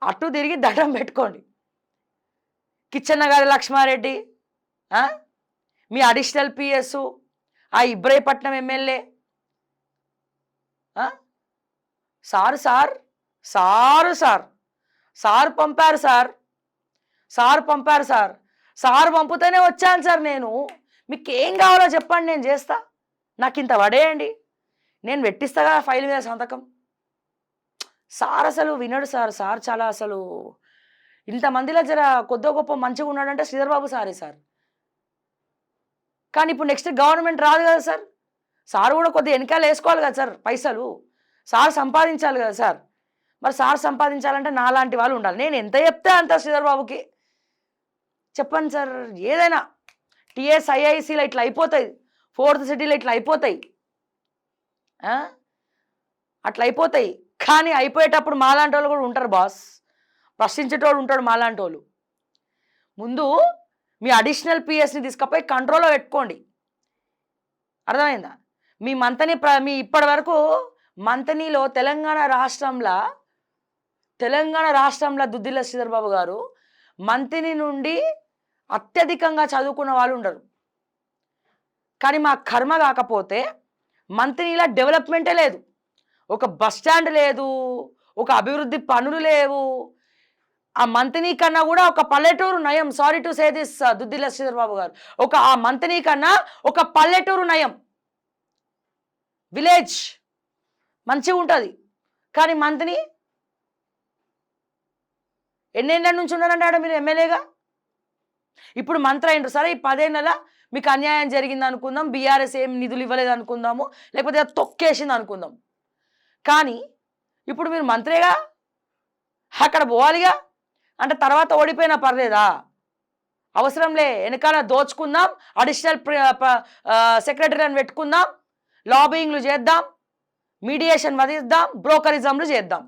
అటు తిరిగి దండం పెట్టుకోండి. కిచ్చన్న గారి లక్ష్మారెడ్డి, మీ అడిషనల్ పిఎస్, ఆ Ibrahimpatnam MLA, sir sir sir sir sir పంపారు సార్, సార్ పంపారు సార్, సార్ పంపుతూనే వచ్చాను సార్. నేను మీకు ఏం కావాలో చెప్పండి, నేను చేస్తా, నాకు ఇంత పడేయండి, నేను పెట్టిస్తా కదా ఫైల్ మీద సంతకం. సార్ అసలు వినడు సార్. సార్ చాలా అసలు ఇంతమందిలో జర కొద్ది గొప్ప మంచిగా ఉన్నాడంటే శ్రీధర్ బాబు సారే సార్. కానీ ఇప్పుడు నెక్స్ట్ గవర్నమెంట్ రాదు కదా సార్, సార్ కూడా కొద్దిగా వెనకాల వేసుకోవాలి కదా సార్, పైసలు సార్ సంపాదించాలి కదా సార్. మరి సార్ సంపాదించాలంటే నాలాంటి వాళ్ళు ఉండాలి. నేను ఎంత చెప్తే అంత శ్రీధర్ బాబుకి చెప్పండి సార్. ఏదైనా టీఎస్ ఐఐసీలో ఇట్లా అయిపోతాయి, 4th సిటీలో ఇట్లా అయిపోతాయి, అట్లా అయిపోతాయి. కానీ అయిపోయేటప్పుడు మాలాంటి వాళ్ళు కూడా ఉంటారు బాస్, ప్రశ్నించేటోడు ఉంటాడు మాలాంటి వాళ్ళు. ముందు మీ అడిషనల్ పిఎస్ని తీసుకపోయి కంట్రోల్లో పెట్టుకోండి, అర్థమైందా? మీ ఇప్పటి వరకు మంతనీలో తెలంగాణ రాష్ట్రంలో దుద్దిల్ల శ్రీధర్ బాబు గారు మంతిని నుండి అత్యధికంగా చదువుకున్న వాళ్ళు ఉండరు. కానీ మా కర్మ కాకపోతే మంతినిలా డెవలప్మెంటే లేదు, ఒక బస్ స్టాండ్ లేదు, ఒక అభివృద్ధి పనులు లేవు. ఆ మంతిని కన్నా కూడా ఒక పల్లెటూరు నయం. Sorry to say this Duddilla Sridhar Babu garu, ఆ మంతిని కన్నా ఒక పల్లెటూరు నయం, విలేజ్ మంచిగా ఉంటుంది. కానీ మంతిని ఎన్నేళ్ళ నుంచి ఉన్నారంటే ఆడ మీరు ఎమ్మెల్యేగా, ఇప్పుడు మంత్రి అయినరు సరే. ఈ 10 ఏళ్ళ మీకు అన్యాయం జరిగింది అనుకుందాం, బీఆర్ఎస్ ఏం నిధులు ఇవ్వలేదు అనుకుందాము, లేకపోతే తొక్కేసింది అనుకుందాం. కానీ ఇప్పుడు మీరు మంత్రిగా అక్కడ పోవాలిగా అంటే తర్వాత ఓడిపోయినా పర్లేదా? అవసరంలే, వెనకాల దోచుకుందాం, అడిషనల్ సెక్రటరీని పెట్టుకుందాం, లాబింగ్లు చేద్దాం, మీడియేషన్ వదిద్దాం, బ్రోకరిజంలు చేద్దాం.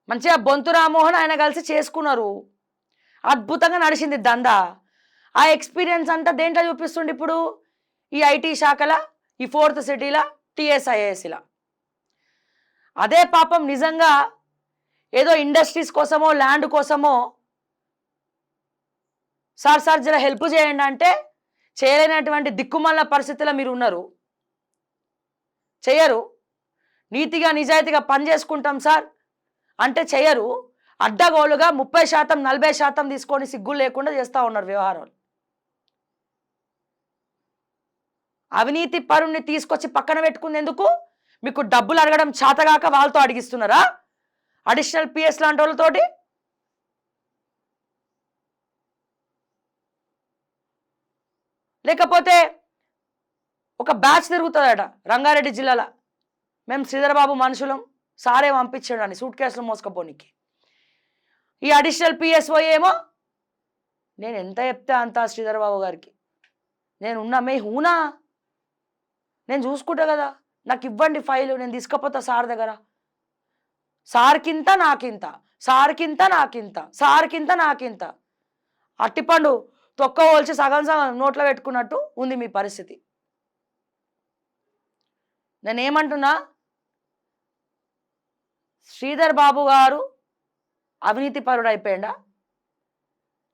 మంచిగా బొంతు రామ్మోహన్ ఆయన కలిసి చేసుకున్నారు. అద్భుతంగా నడిచింది దందా. ఆ ఎక్స్పీరియన్స్ అంతా దేంట్లో చూపిస్తుండే ఇప్పుడు ఈ ఐటీ శాఖల, ఈ 4th సిటీల, టీఎస్ఐఏఎస్లా. అదే పాపం నిజంగా ఏదో ఇండస్ట్రీస్ కోసమో ల్యాండ్ కోసమో సార్ జర హెల్ప్ చేయండి అంటే చేయలేనటువంటి దిక్కుమాలిన పరిస్థితుల్లో మీరు ఉన్నారు. చేయరు. నీతిగా నిజాయితీగా పని చేసుకుంటాం సార్ అంటే చేయరు. అడ్డగోలుగా 30% 40% తీసుకొని సిగ్గులు లేకుండా చేస్తూ ఉన్నారు వ్యవహారాలు. అవినీతి పరుణ్ణి తీసుకొచ్చి పక్కన పెట్టుకునేందుకు మీకు డబ్బులు అడగడం చేతగాక వాళ్ళతో అడిగిస్తున్నారా? అడిషనల్ పిఎస్ లాంటి వాళ్ళతోటి. లేకపోతే ఒక బ్యాచ్ తిరుగుతుందట రంగారెడ్డి జిల్లాలో, మేము శ్రీధరబాబు మనుషులం, సారే పంపించాడని సూట్ కేసులు మోసుకపోనికి. ఈ అడిషనల్ పిఎస్ఓ ఏమో నేను ఎంత చెప్తే అంత శ్రీధరబాబు గారికి, నేను ఉన్నా మే హూనా, నేను చూసుకుంటా కదా, నాకు ఇవ్వండి ఫైలు, నేను తీసుకపోతా సార్ దగ్గర. సార్కింత నాకింత, సార్కింత నాకింత, సార్కింత నాకింత. అట్టిపండు తొక్క పోల్చి సగం సగం నోట్లో పెట్టుకున్నట్టు ఉంది మీ పరిస్థితి. నేనేమంటున్నా, శ్రీధర్ బాబు గారు అవినీతి పరుడు అయిపోయాడా?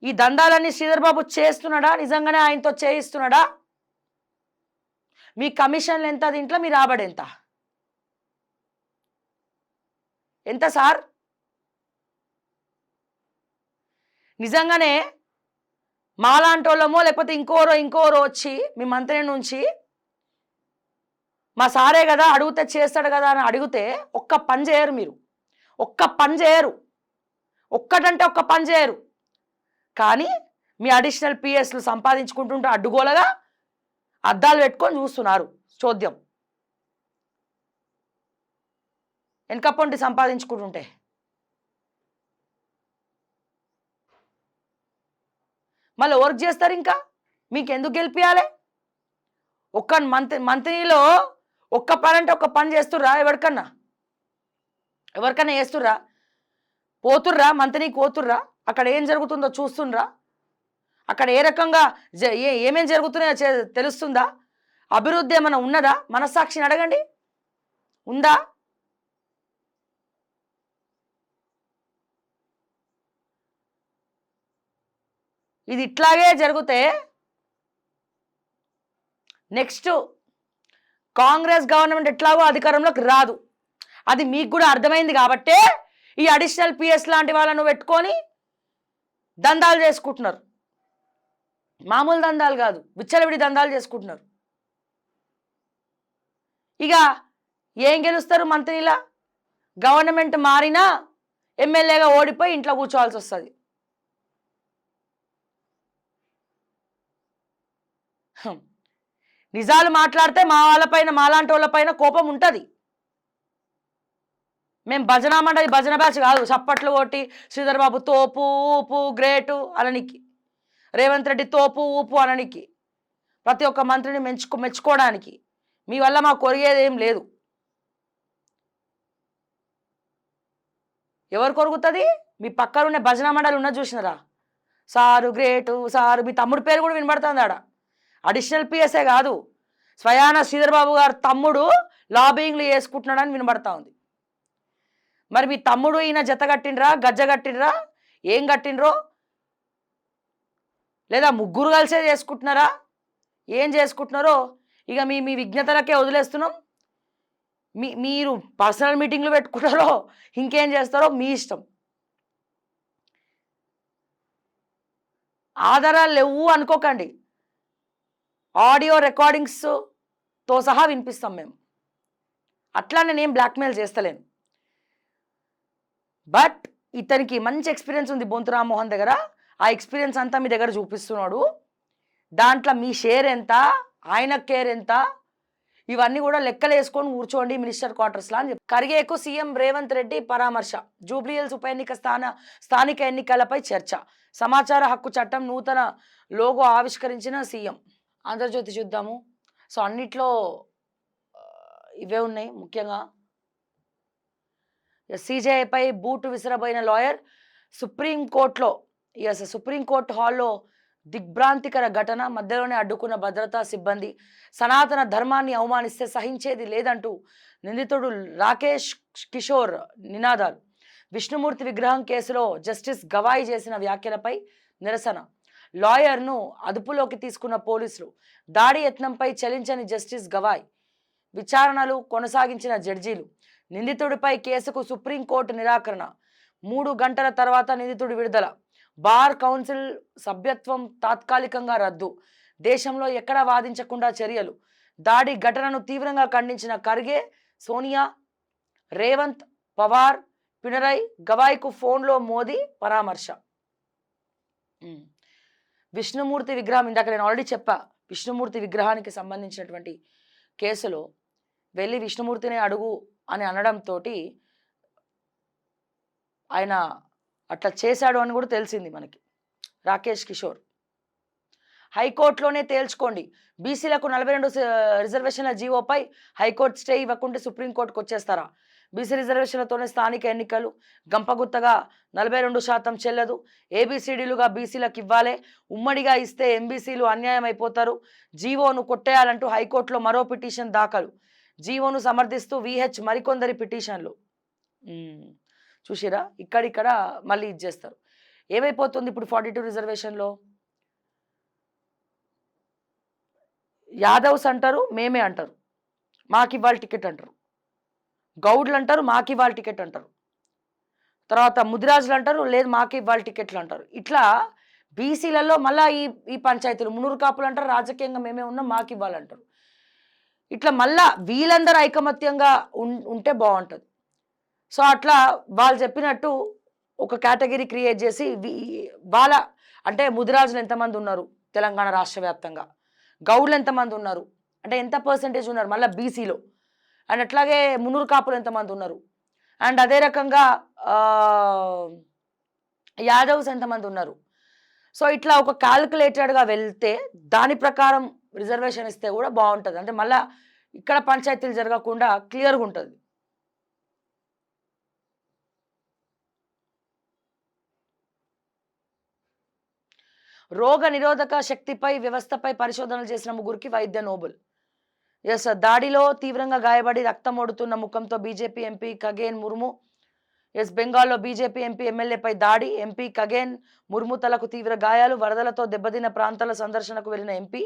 ఈ దందాలన్నీ శ్రీధర్ బాబు చేస్తున్నాడా? నిజంగానే ఆయనతో చేయిస్తున్నాడా? మీ కమిషన్లు ఎంత, దీంట్లో మీ రాబడి ఎంత? ఎంత సార్? నిజంగానే మాలాంటోళ్ళమో లేకపోతే ఇంకోరో వచ్చి మీ మంత్రి నుంచి మా సారే కదా అడిగితే చేస్తాడు కదా అని అడిగితే ఒక్క పని చేయరు మీరు. ఒక్క పని చేయరు. ఒక్కటంటే ఒక్క పని చేయరు. కానీ మీ అడిషనల్ పిఎస్లు సంపాదించుకుంటుంటే అడ్డుగోలగా అద్దాలు పెట్టుకొని చూస్తున్నారు చోద్యం. వెనకప్పంటి సంపాదించుకుంటుంటే మళ్ళీ వర్క్ చేస్తారు. ఇంకా మీకు ఎందుకు గెలిపియాలి? ఒక్క మంత్రిలో ఒక్క పని అంటే ఒక్క పని చేస్తుర్రా? ఎవరికన్నా చేస్తుర్రా? పోతుర్రా మంత్రికి, పోతుర్రా అక్కడ ఏం జరుగుతుందో చూస్తుండ్రా? అక్కడ ఏ రకంగా ఏమేం జరుగుతున్నాయో తెలుస్తుందా? అభివృద్ధి ఏమైనా ఉన్నదా? మనస్సాక్షిని అడగండి, ఉందా? ఇది ఇట్లాగే జరిగితే నెక్స్ట్ కాంగ్రెస్ గవర్నమెంట్ ఎట్లాగో అధికారంలోకి రాదు. అది మీకు కూడా అర్థమైంది కాబట్టే ఈ అడిషనల్ పిఎస్ లాంటి వాళ్ళను పెట్టుకొని దందాలు చేసుకుంటున్నారు. మామూలు దందాలు కాదు, విచ్చలవిడి దందాలు చేసుకుంటున్నారు. ఇక ఏం గెలుస్తారు మంత్రిలా? గవర్నమెంట్ మారినా ఎమ్మెల్యేగా ఓడిపోయి ఇంట్లో కూర్చోవాల్సి వస్తుంది. నిజాలు మాట్లాడితే మా వాళ్ళపైన, మాలాంటి వాళ్ళపైన కోపం ఉంటుంది. మేము భజన బ్యాచ్ కాదు, చప్పట్లు కొట్టి శ్రీధర్ బాబు తోపు ఊపు గ్రేటు అననికి, రేవంత్ రెడ్డి తోపు ఊపు అననికి, ప్రతి ఒక్క మంత్రిని మెచ్చుకోవడానికి. మీ వల్ల మాకు కొరిగేది ఏం లేదు. ఎవరు కొరుగుతుంది? మీ పక్కనున్న భజన మండలి ఉన్న చూసినారా? సారు గ్రేటు సారు, మీ తమ్ముడు పేరు కూడా వినబడుతుంది ఆడ. అడిషనల్ పిఎస్ఏ కాదు, స్వయాన శ్రీధర్ బాబు గారు తమ్ముడు లాబింగ్లు చేసుకుంటున్నాడని వినబడతా ఉంది. మరి మీ తమ్ముడు ఈయన జత కట్టిండ్రా, గజ్జ కట్టిండ్రా, ఏం కట్టిండ్రో? లేదా ముగ్గురు కలిసే చేసుకుంటున్నారా? ఏం చేసుకుంటున్నారో ఇక మీ విజ్ఞతలకే వదిలేస్తున్నాం. మీరు పర్సనల్ మీటింగ్లు పెట్టుకుంటారో ఇంకేం చేస్తారో మీ ఇష్టం. ఆధారాలు లేవు అనుకోకండి, ఆడియో రికార్డింగ్స్తో సహా వినిపిస్తాం మేము. అట్లా నేనేం బ్లాక్మెయిల్ చేస్తలేను. బట్ ఇతనికి మంచి ఎక్స్పీరియన్స్ ఉంది బొంతు రామ్మోహన్ దగ్గర. ఆ ఎక్స్పీరియన్స్ అంతా మీ దగ్గర చూపిస్తున్నాడు. దాంట్లో మీ షేర్ ఎంత, ఆయన కేర్ ఎంత, ఇవన్నీ కూడా లెక్కలు వేసుకొని కూర్చోండి మినిస్టర్ క్వార్టర్స్లో అని చెప్పి. కరిగేకు సీఎం రేవంత్ రెడ్డి పరామర్శ. జూబ్లీహిల్స్ ఉప ఎన్నిక స్థానిక ఎన్నికలపై చర్చ. సమాచార హక్కు చట్టం నూతన లోగో ఆవిష్కరించిన సీఎం. ఆంధ్రజ్యోతి చూద్దాము. సో అన్నిట్లో ఇవే ఉన్నాయి. ముఖ్యంగా సీజేఐపై బూటు విసిరబోయిన లాయర్. సుప్రీంకోర్టులో ఎస్ సుప్రీంకోర్టు హాల్లో దిగ్భ్రాంతికర ఘటన, మధ్యలోనే అడ్డుకున్న భద్రతా సిబ్బంది. సనాతన ధర్మాన్ని అవమానిస్తే సహించేది లేదంటూ నిందితుడు రాకేష్ కిషోర్ నినాదాలు. విష్ణుమూర్తి విగ్రహం కేసులో జస్టిస్ గవాయి చేసిన వ్యాఖ్యలపై నిరసన. లాయర్ను అదుపులోకి తీసుకున్న పోలీసులు. దాడి యత్నంపై చలించని జస్టిస్ గవాయ్. విచారణలు కొనసాగించిన జడ్జీలు. నిందితుడిపై కేసుకు సుప్రీంకోర్టు నిరాకరణ. 3 గంటల తర్వాత నిందితుడి విడుదల. బార్ కౌన్సిల్ సభ్యత్వం తాత్కాలికంగా రద్దు. దేశంలో ఎక్కడా వాదించకుండా చర్యలు. దాడి ఘటనను తీవ్రంగా ఖండించిన ఖర్గే, సోనియా, రేవంత్, పవార్, పినరై. గవాయ్కు ఫోన్లో మోదీ పరామర్శ. విష్ణుమూర్తి విగ్రహం, ఇందాక నేను ఆల్రెడీ చెప్పా, విష్ణుమూర్తి విగ్రహానికి సంబంధించినటువంటి కేసులో వెళ్ళి విష్ణుమూర్తిని అడుగు అని అనడంతో ఆయన అట్లా చేశాడు అని కూడా తెలిసింది మనకి. రాకేష్ కిషోర్ హైకోర్టులోనే తేల్చుకోండి. బీసీలకు 42 రిజర్వేషన్ల జీవోపై హైకోర్టు స్టే ఇవ్వకుంటే సుప్రీంకోర్టుకు వచ్చేస్తారా? బీసీ రిజర్వేషన్లతోనే స్థానిక ఎన్నికలు. గంపగుత్తగా 42% చెల్లదు. ఏబిసిడీలుగా బీసీలకు ఇవ్వాలే. ఉమ్మడిగా ఇస్తే ఎంబీసీలు అన్యాయం అయిపోతారు. జీవోను కొట్టేయాలంటూ హైకోర్టులో మరో పిటిషన్ దాఖలు. జీవోను సమర్థిస్తూ విహెచ్ మరికొందరి పిటిషన్లు. చూసిరా, ఇక్కడిక్కడ మళ్ళీ ఇచ్చేస్తారు. ఏమైపోతుంది ఇప్పుడు 42 రిజర్వేషన్లో? యాదవ్స్ అంటారు, మేమే అంటారు, మాకు ఇవ్వాలి టికెట్ అంటారు. గౌడ్లు అంటారు, మాకు ఇవ్వాలి టికెట్ అంటారు. తర్వాత ముదిరాజులు అంటారు, లేదు మాకు ఇవ్వాలి టికెట్లు అంటారు. ఇట్లా బీసీలలో మళ్ళీ ఈ పంచాయతీలు. మునూరు కాపులు అంటారు, రాజకీయంగా మేమే ఉన్నాం, మాకు ఇవ్వాలంటారు. ఇట్లా మళ్ళా వీళ్ళందరూ ఐకమత్యంగా ఉంటే బాగుంటుంది. సో అట్లా వాళ్ళు చెప్పినట్టు ఒక కేటగిరీ క్రియేట్ చేసి వాళ్ళ అంటే ముదిరాజులు ఎంతమంది ఉన్నారు తెలంగాణ రాష్ట్ర వ్యాప్తంగా, గౌడ్లు ఎంతమంది ఉన్నారు అంటే ఎంత పర్సెంటేజ్ ఉన్నారు మళ్ళీ బీసీలో, అండ్ అట్లాగే మున్నూరు కాపులు ఎంతమంది ఉన్నారు, అండ్ అదే రకంగా యాదవ్స్ ఎంతమంది ఉన్నారు. సో ఇట్లా ఒక క్యాల్కులేటెడ్గా వెళ్తే దాని ప్రకారం రిజర్వేషన్ ఇస్తే కూడా బాగుంటుంది. అంటే మళ్ళీ ఇక్కడ పంచాయతీలు జరగకుండా క్లియర్గా ఉంటుంది. రోగ నిరోధక శక్తిపై వ్యవస్థపై పరిశోధనలు చేసిన 3 వైద్య నోబెల్. ఎస్ దాడిలో తీవ్రంగా గాయపడి రక్తం ఓడుతున్న ముఖంతో BJP MP Khagen Murmu. Yes బెంగాల్లో బీజేపీ ఎంపీ ఎమ్మెల్యేపై దాడి. ఎంపీ ఖగేన్ ముర్ము తలకు తీవ్ర గాయాలు. వరదలతో దెబ్బతిన్న ప్రాంతాల సందర్శనకు వెళ్లిన ఎంపీ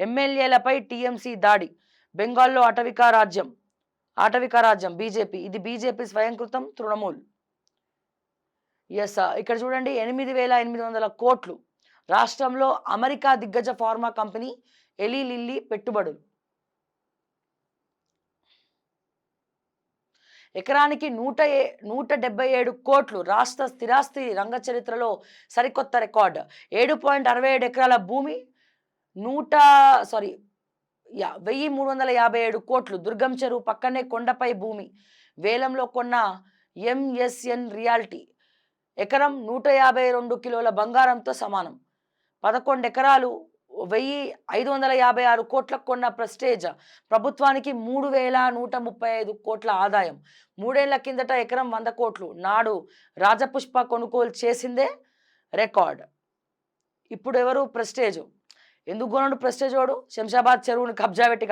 ఎమ్మెల్యేలపై టీఎంసీ దాడి. బెంగాల్లో ఆటవిక రాజ్యం బీజేపీ. ఇది బీజేపీ స్వయంకృతం, తృణమూల్. ఎస్ ఇక్కడ చూడండి, 8,800 కోట్లు రాష్ట్రంలో అమెరికా దిగ్గజ ఫార్మా కంపెనీ ఎలీ లిల్లీ పెట్టుబడులు. ఎకరానికి 177 కోట్లు. రాష్ట్ర స్థిరాస్తి రంగ చరిత్రలో సరికొత్త రికార్డు. 7.67 ఎకరాల భూమి 1357 కోట్లు. దుర్గం చెరువు పక్కనే కొండపై భూమి వేలంలో కొన్న ఎంఎస్ఎన్ రియాల్టీ. ఎకరం 152 కిలోల బంగారంతో సమానం. 11 ఎకరాలు 1,556 కోట్లకు కొన్న ప్రెస్టేజ్. ప్రభుత్వానికి 3,135 కోట్ల ఆదాయం. 3 ఏళ్ల కిందట ఎకరం 100 కోట్లు. నాడు రాజపుష్ప కొనుగోలు చేసిందే రికార్డ్. ఇప్పుడు ఎవరు? ప్రెస్టేజ్. ఎందుకు కొనడు ప్రెస్టేజ్ వాడు? శంషాబాద్ చెరువుని కబ్జా పెట్టి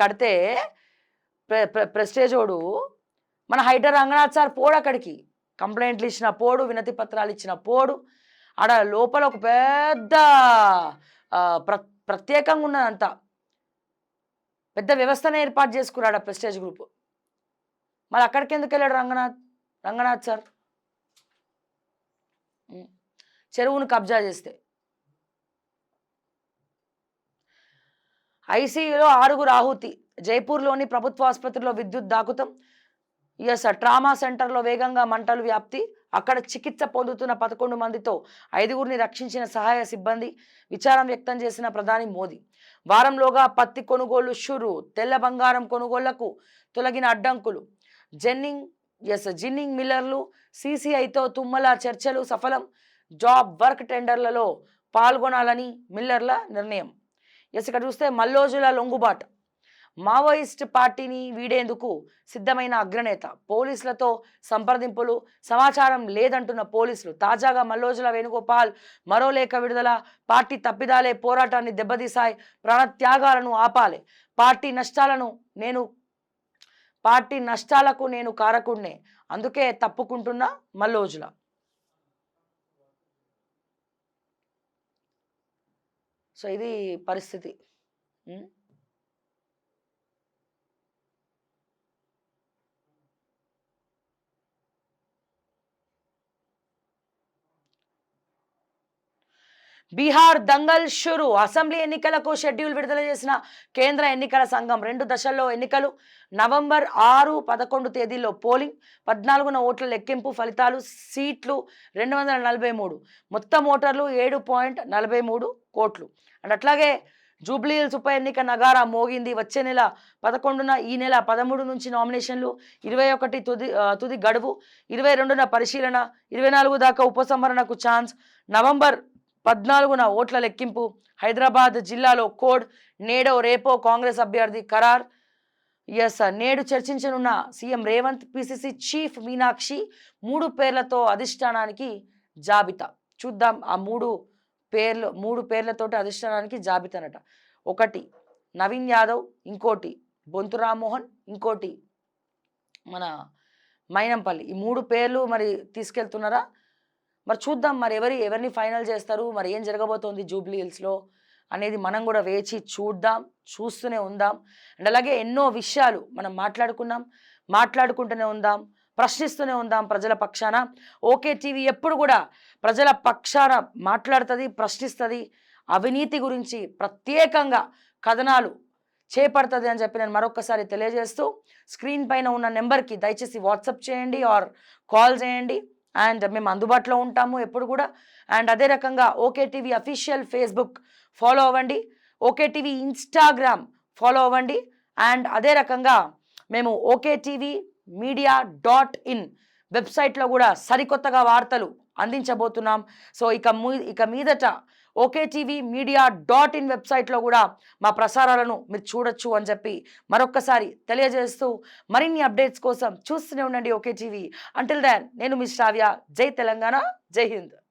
కడితే ప్రెస్టేజ్ వాడు మన హైటర్ రంగనాథ్ సార్ పోడు అక్కడికి. కంప్లైంట్లు ఇచ్చిన పోడు, వినతి పత్రాలు ఇచ్చిన పోడు. ఆడ లోపల ఒక పెద్ద ప్రత్యేకంగా ఉన్నదంతా పెద్ద వ్యవస్థను ఏర్పాటు చేసుకున్నాడు ఆ ప్రెస్టేజ్ గ్రూప్. మరి అక్కడికి ఎందుకు వెళ్ళాడు రంగనాథ్ సార్? చెరువును కబ్జా చేస్తే. ఐసీయూలో 6 ఆహుతి. జైపూర్లోని ప్రభుత్వ ఆసుపత్రిలో విద్యుత్ దాకుతం. ట్రామా సెంటర్లో వేగంగా మంటలు వ్యాప్తి. అక్కడ చికిత్స పొందుతున్న 11 మందితో 5గురిని రక్షించిన సహాయ సిబ్బంది. విచారం వ్యక్తం చేసిన ప్రధాని మోదీ. వారంలోగా పత్తి కొనుగోళ్లు షురు. తెల్ల బంగారం కొనుగోళ్లకు తొలగిన అడ్డంకులు. జిన్నింగ్ మిల్లర్లు సిసిఐతో తుమ్మల చర్చలు సఫలం. జాబ్ వర్క్ టెండర్లలో పాల్గొనాలని మిల్లర్ల నిర్ణయం. ఇక్కడ చూస్తే మల్లోజుల లొంగుబాటు. మావోయిస్ట్ పార్టీని వీడేందుకు సిద్ధమైన అగ్రనేత, పోలీసులతో సంప్రదింపులు, సమాచారం లేదంటున్న పోలీసులు. తాజాగా మల్లోజుల వేణుగోపాల్ మరో లేఖ విడుదల. పార్టీ తప్పిదాలే పోరాటాన్ని దెబ్బతీశాయి, ప్రాణత్యాగాలను ఆపాలి, పార్టీ నష్టాలకు నేను కారకుడినే, అందుకే తప్పుకుంటున్న మల్లోజుల. సో ఇది పరిస్థితి. బీహార్ దంగల్ షురు. అసెంబ్లీ ఎన్నికలకు షెడ్యూల్ విడుదల చేసిన కేంద్ర ఎన్నికల సంఘం. 2 దశల్లో ఎన్నికలు. నవంబర్ 6, 11 తేదీల్లో పోలింగ్. 14న ఓట్ల లెక్కింపు. ఫలితాలు. సీట్లు 243. మొత్తం ఓటర్లు 7.43 కోట్లు. అండ్ అట్లాగే జూబ్లీహిల్స్ ఉప ఎన్నిక నగారా మోగింది. వచ్చే నెల 11న, ఈ నెల 13 నుంచి నామినేషన్లు, 21 తుది గడువు, 22న పరిశీలన, 24 దాకా ఉపసంహరణకు ఛాన్స్. నవంబర్ 14న ఓట్ల లెక్కింపు. హైదరాబాద్ జిల్లాలో కోడ్. నేడో రేపో కాంగ్రెస్ అభ్యర్థి ఖరార్. నేడు చర్చించనున్న CM Revanth, PCC chief Meenakshi 3 పేర్లతో అధిష్టానానికి జాబితా. చూద్దాం ఆ 3 పేర్లతోటి అధిష్టానానికి జాబితానట. 1 నవీన్ యాదవ్, ఇంకోటి బొంతు రామ్మోహన్, ఇంకోటి మన మైనంపల్లి. ఈ 3 పేర్లు మరి తీసుకెళ్తున్నారా? మరి చూద్దాం మరి ఎవరిని ఫైనల్ చేస్తారు, మరి ఏం జరగబోతోంది జూబ్లీహిల్స్లో అనేది మనం కూడా వేచి చూస్తూనే ఉందాం. అండ్ అలాగే ఎన్నో విషయాలు మనం మాట్లాడుకుంటూనే ఉందాం, ప్రశ్నిస్తూనే ఉందాం ప్రజల పక్షాన. ఓకే టీవీ ఎప్పుడు కూడా ప్రజల పక్షాన మాట్లాడుతుంది, ప్రశ్నిస్తుంది. అవినీతి గురించి ప్రత్యేకంగా కథనాలు చేపడుతుంది అని చెప్పి నేను మరొకసారి తెలియజేస్తూ, స్క్రీన్ పైన ఉన్న నెంబర్కి దయచేసి వాట్సాప్ చేయండి ఆర్ కాల్ చేయండి. అండ్ మేము అందుబాటులో ఉంటాము ఎప్పుడు కూడా. అండ్ అదే రకంగా okay TV official Facebook follow అవ్వండి, ఓకే టీవీ ఇన్స్టాగ్రామ్ ఫాలో అవ్వండి. అండ్ అదే రకంగా మేము ఓకే టీవీ media.in వెబ్సైట్లో కూడా సరికొత్తగా వార్తలు అందించబోతున్నాం. సో ఇక మీదట ఓకే టీవీ media.in వెబ్సైట్లో కూడా మా ప్రసారాలను మీరు చూడొచ్చు అని చెప్పి మరొక్కసారి తెలియజేస్తూ, మరిన్ని అప్డేట్స్ కోసం చూస్తూనే ఉండండి ఓకే టీవీ. అంటిల్ దెన్ నేను మీ శ్రావ్య. జై తెలంగాణ, జై హింద్.